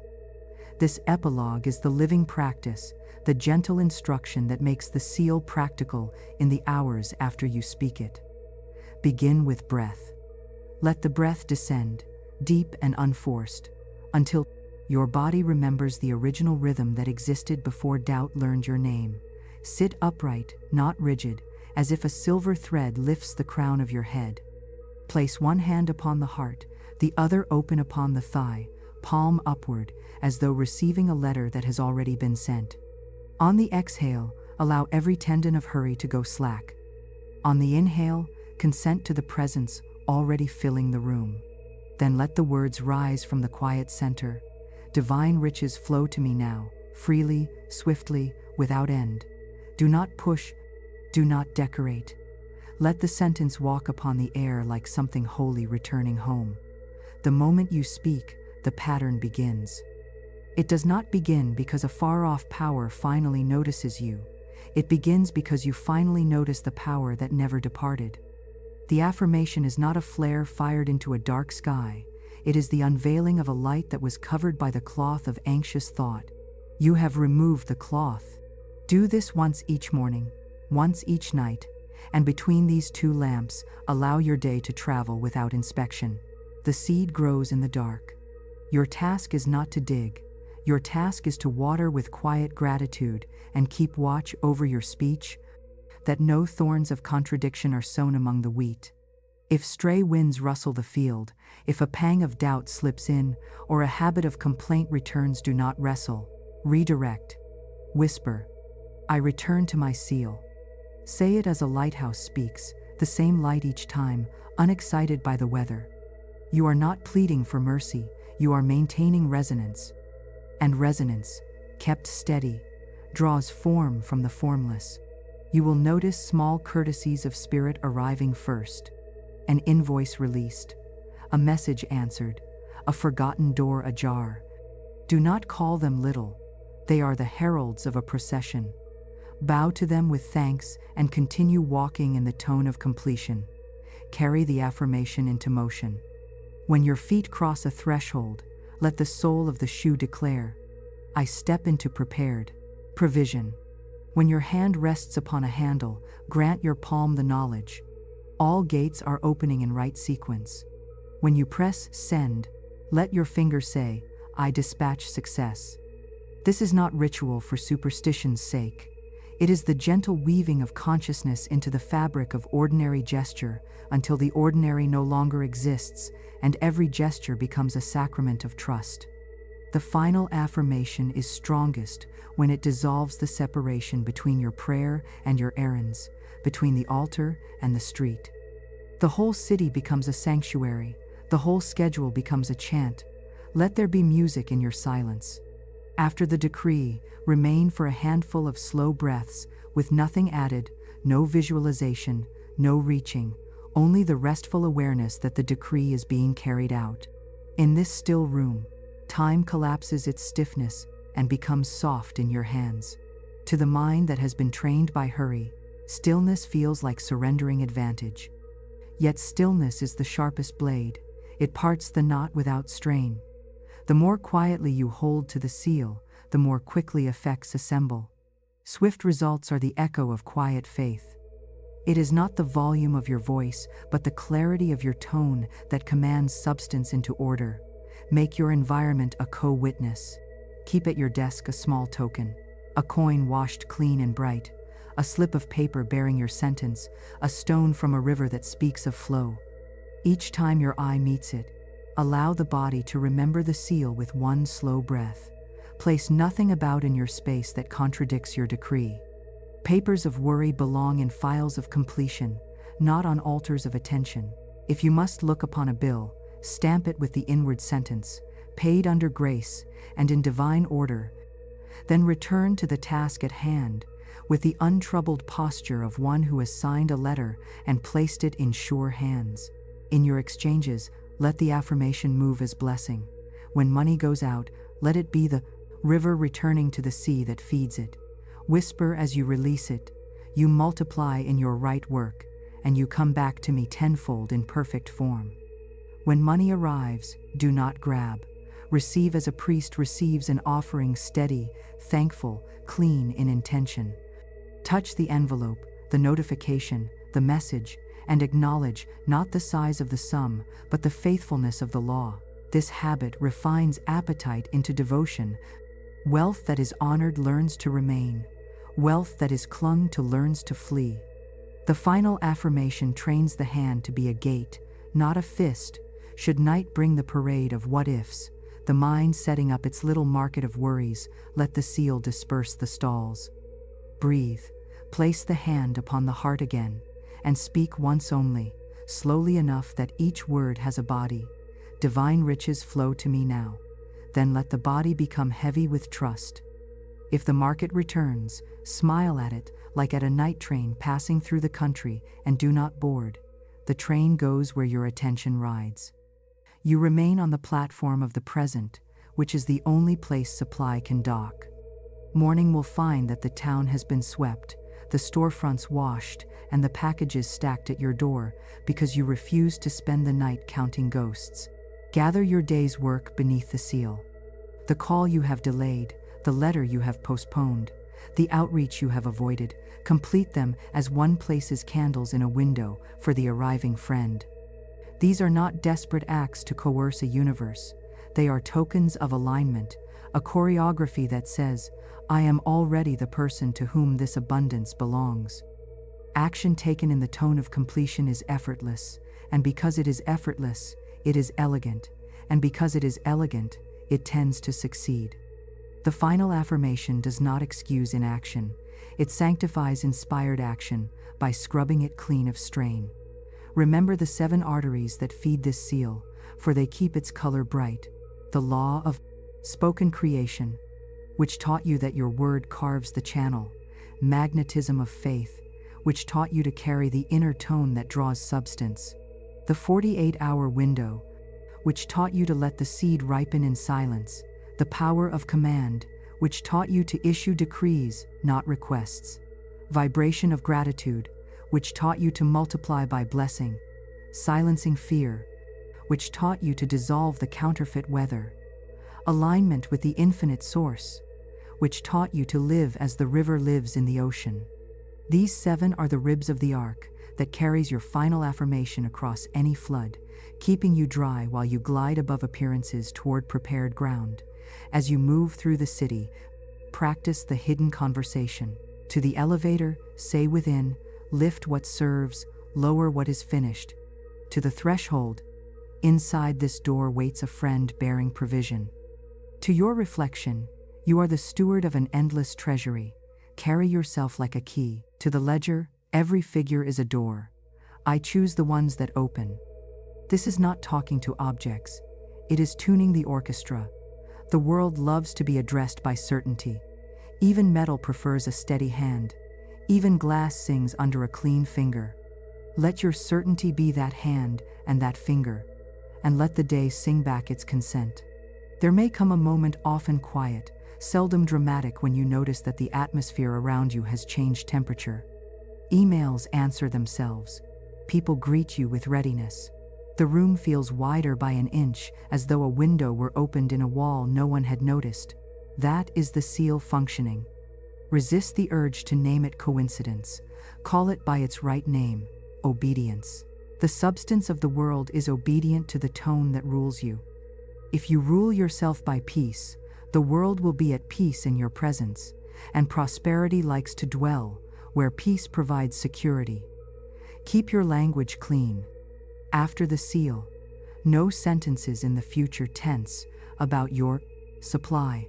This epilogue is the living practice, the gentle instruction that makes the seal practical in the hours after you speak it. Begin with breath. Let the breath descend, deep and unforced, until your body remembers the original rhythm that existed before doubt learned your name. Sit upright, not rigid, as if a silver thread lifts the crown of your head. Place one hand upon the heart, the other open upon the thigh, palm upward, as though receiving a letter that has already been sent. On the exhale, allow every tendon of hurry to go slack. On the inhale, consent to the presence already filling the room. Then let the words rise from the quiet center. Divine riches flow to me now, freely, swiftly, without end. Do not push, do not decorate. Let the sentence walk upon the air like something holy returning home. The moment you speak, the pattern begins. It does not begin because a far-off power finally notices you. It begins because you finally notice the power that never departed. The affirmation is not a flare fired into a dark sky. It is the unveiling of a light that was covered by the cloth of anxious thought. You have removed the cloth. Do this once each morning, once each night, and between these two lamps, allow your day to travel without inspection. The seed grows in the dark. Your task is not to dig. Your task is to water with quiet gratitude and keep watch over your speech, that no thorns of contradiction are sown among the wheat. If stray winds rustle the field, if a pang of doubt slips in, or a habit of complaint returns, do not wrestle. Redirect. Whisper, I return to my seal. Say it as a lighthouse speaks, the same light each time, unexcited by the weather. You are not pleading for mercy, you are maintaining resonance. And resonance, kept steady, draws form from the formless. You will notice small courtesies of spirit arriving first. An invoice released, a message answered, a forgotten door ajar. Do not call them little, they are the heralds of a procession. Bow to them with thanks and continue walking in the tone of completion. Carry the affirmation into motion. When your feet cross a threshold, let the sole of the shoe declare, I step into prepared provision. When your hand rests upon a handle, grant your palm the knowledge. All gates are opening in right sequence. When you press send, let your finger say, I dispatch success. This is not ritual for superstition's sake. It is the gentle weaving of consciousness into the fabric of ordinary gesture until the ordinary no longer exists and every gesture becomes a sacrament of trust. The final affirmation is strongest when it dissolves the separation between your prayer and your errands, between the altar and the street. The whole city becomes a sanctuary, the whole schedule becomes a chant. Let there be music in your silence. After the decree, remain for a handful of slow breaths, with nothing added, no visualization, no reaching, only the restful awareness that the decree is being carried out. In this still room, time collapses its stiffness, and becomes soft in your hands. To the mind that has been trained by hurry, stillness feels like surrendering advantage. Yet stillness is the sharpest blade. It parts the knot without strain. The more quietly you hold to the seal, the more quickly effects assemble. Swift results are the echo of quiet faith. It is not the volume of your voice, but the clarity of your tone that commands substance into order. Make your environment a co-witness. Keep at your desk a small token, a coin washed clean and bright, a slip of paper bearing your sentence, a stone from a river that speaks of flow. Each time your eye meets it, allow the body to remember the seal with one slow breath. Place nothing about in your space that contradicts your decree. Papers of worry belong in files of completion, not on altars of attention. If you must look upon a bill, stamp it with the inward sentence, paid under grace and in divine order. Then return to the task at hand, with the untroubled posture of one who has signed a letter and placed it in sure hands. In your exchanges, let the affirmation move as blessing. When money goes out, let it be the river returning to the sea that feeds it. Whisper as you release it, you multiply in your right work, and you come back to me tenfold in perfect form. When money arrives, do not grab. Receive as a priest receives an offering, steady, thankful, clean in intention. Touch the envelope, the notification, the message, and acknowledge not the size of the sum, but the faithfulness of the law. This habit refines appetite into devotion. Wealth that is honored learns to remain. Wealth that is clung to learns to flee. The final affirmation trains the hand to be a gate, not a fist. Should night bring the parade of what-ifs, the mind setting up its little market of worries, let the seal disperse the stalls. Breathe, place the hand upon the heart again, and speak once only, slowly enough that each word has a body. Divine riches flow to me now. Then let the body become heavy with trust. If the market returns, smile at it like at a night train passing through the country, and do not board. The train goes where your attention rides. You remain on the platform of the present, which is the only place supply can dock. Morning will find that the town has been swept, the storefronts washed, and the packages stacked at your door, because you refuse to spend the night counting ghosts. Gather your day's work beneath the seal. The call you have delayed, the letter you have postponed, the outreach you have avoided, complete them as one places candles in a window for the arriving friend. These are not desperate acts to coerce a universe. They are tokens of alignment, a choreography that says, I am already the person to whom this abundance belongs. Action taken in the tone of completion is effortless, and because it is effortless, it is elegant, and because it is elegant, it tends to succeed. The final affirmation does not excuse inaction. It sanctifies inspired action by scrubbing it clean of strain. Remember the 7 arteries that feed this seal, for they keep its color bright. The law of spoken creation, which taught you that your word carves the channel. Magnetism of faith, which taught you to carry the inner tone that draws substance. The 48-hour window, which taught you to let the seed ripen in silence. The power of command, which taught you to issue decrees, not requests. Vibration of gratitude, which taught you to multiply by blessing. Silencing fear, which taught you to dissolve the counterfeit weather. Alignment with the infinite source, which taught you to live as the river lives in the ocean. These 7 are the ribs of the ark that carries your final affirmation across any flood, keeping you dry while you glide above appearances toward prepared ground. As you move through the city, practice the hidden conversation. To the elevator, say within, lift what serves, lower what is finished. To the threshold, inside this door waits a friend bearing provision. To your reflection, you are the steward of an endless treasury. Carry yourself like a key. To the ledger, every figure is a door. I choose the ones that open. This is not talking to objects. It is tuning the orchestra. The world loves to be addressed by certainty. Even metal prefers a steady hand. Even glass sings under a clean finger. Let your certainty be that hand and that finger, and let the day sing back its consent. There may come a moment often quiet, seldom dramatic when you notice that the atmosphere around you has changed temperature. Emails answer themselves. People greet you with readiness. The room feels wider by an inch, as though a window were opened in a wall no one had noticed. That is the seal functioning. Resist the urge to name it coincidence. Call it by its right name: obedience. The substance of the world is obedient to the tone that rules you. If you rule yourself by peace, the world will be at peace in your presence, and prosperity likes to dwell where peace provides security. Keep your language clean. After the seal, no sentences in the future tense about your supply.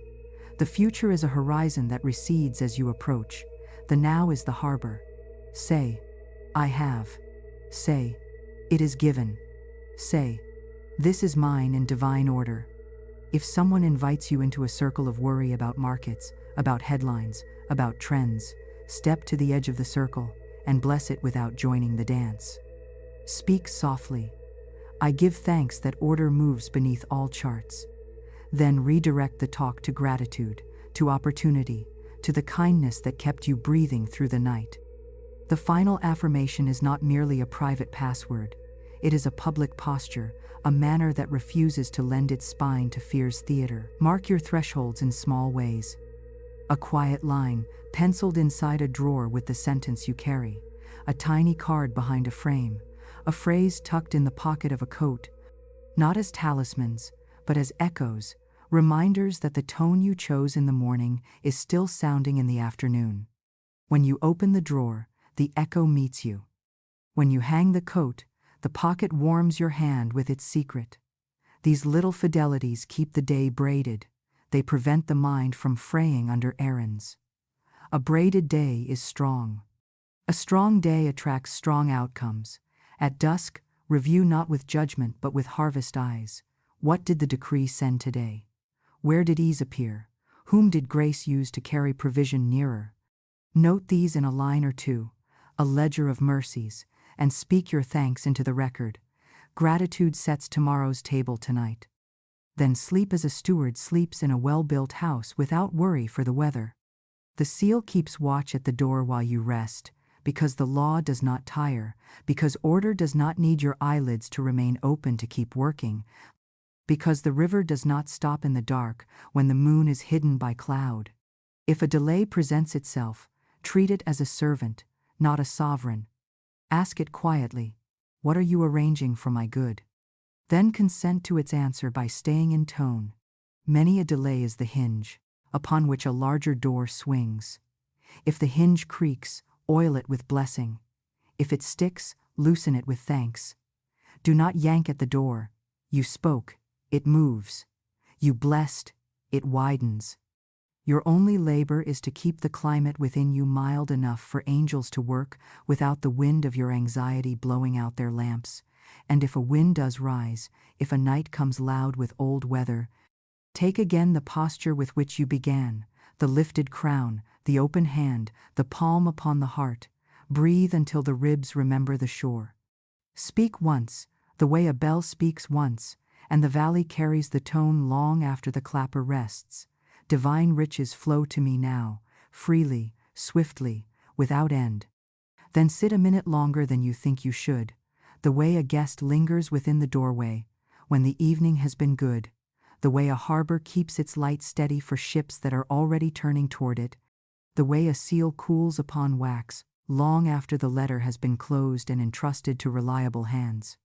The future is a horizon that recedes as you approach. The now is the harbor. Say, I have. Say, it is given. Say, this is mine in divine order. If someone invites you into a circle of worry about markets, about headlines, about trends, step to the edge of the circle and bless it without joining the dance. Speak softly. I give thanks that order moves beneath all charts. Then redirect the talk to gratitude, to opportunity, to the kindness that kept you breathing through the night. The final affirmation is not merely a private password. It is a public posture, a manner that refuses to lend its spine to fear's theater. Mark your thresholds in small ways. A quiet line, penciled inside a drawer with the sentence you carry. A tiny card behind a frame. A phrase tucked in the pocket of a coat. Not as talismans, but as echoes, reminders that the tone you chose in the morning is still sounding in the afternoon. When you open the drawer, the echo meets you. When you hang the coat, the pocket warms your hand with its secret. These little fidelities keep the day braided. They prevent the mind from fraying under errands. A braided day is strong. A strong day attracts strong outcomes. At dusk, review not with judgment but with harvest eyes. What did the decree send today? Where did ease appear? Whom did grace use to carry provision nearer? Note these in a line or two, a ledger of mercies, and speak your thanks into the record. Gratitude sets tomorrow's table tonight. Then sleep as a steward sleeps in a well-built house without worry for the weather. The seal keeps watch at the door while you rest, because the law does not tire, because order does not need your eyelids to remain open to keep working, because the river does not stop in the dark when the moon is hidden by cloud. If a delay presents itself, treat it as a servant, not a sovereign. Ask it quietly, what are you arranging for my good? Then consent to its answer by staying in tone. Many a delay is the hinge, upon which a larger door swings. If the hinge creaks, oil it with blessing. If it sticks, loosen it with thanks. Do not yank at the door. You spoke, it moves. You blessed, it widens. Your only labor is to keep the climate within you mild enough for angels to work without the wind of your anxiety blowing out their lamps. And if a wind does rise, if a night comes loud with old weather, take again the posture with which you began, the lifted crown, the open hand, the palm upon the heart. Breathe until the ribs remember the shore. Speak once, the way a bell speaks once, and the valley carries the tone long after the clapper rests. Divine riches flow to me now, freely, swiftly, without end. Then sit a minute longer than you think you should, the way a guest lingers within the doorway, when the evening has been good, the way a harbor keeps its light steady for ships that are already turning toward it, the way a seal cools upon wax, long after the letter has been closed and entrusted to reliable hands.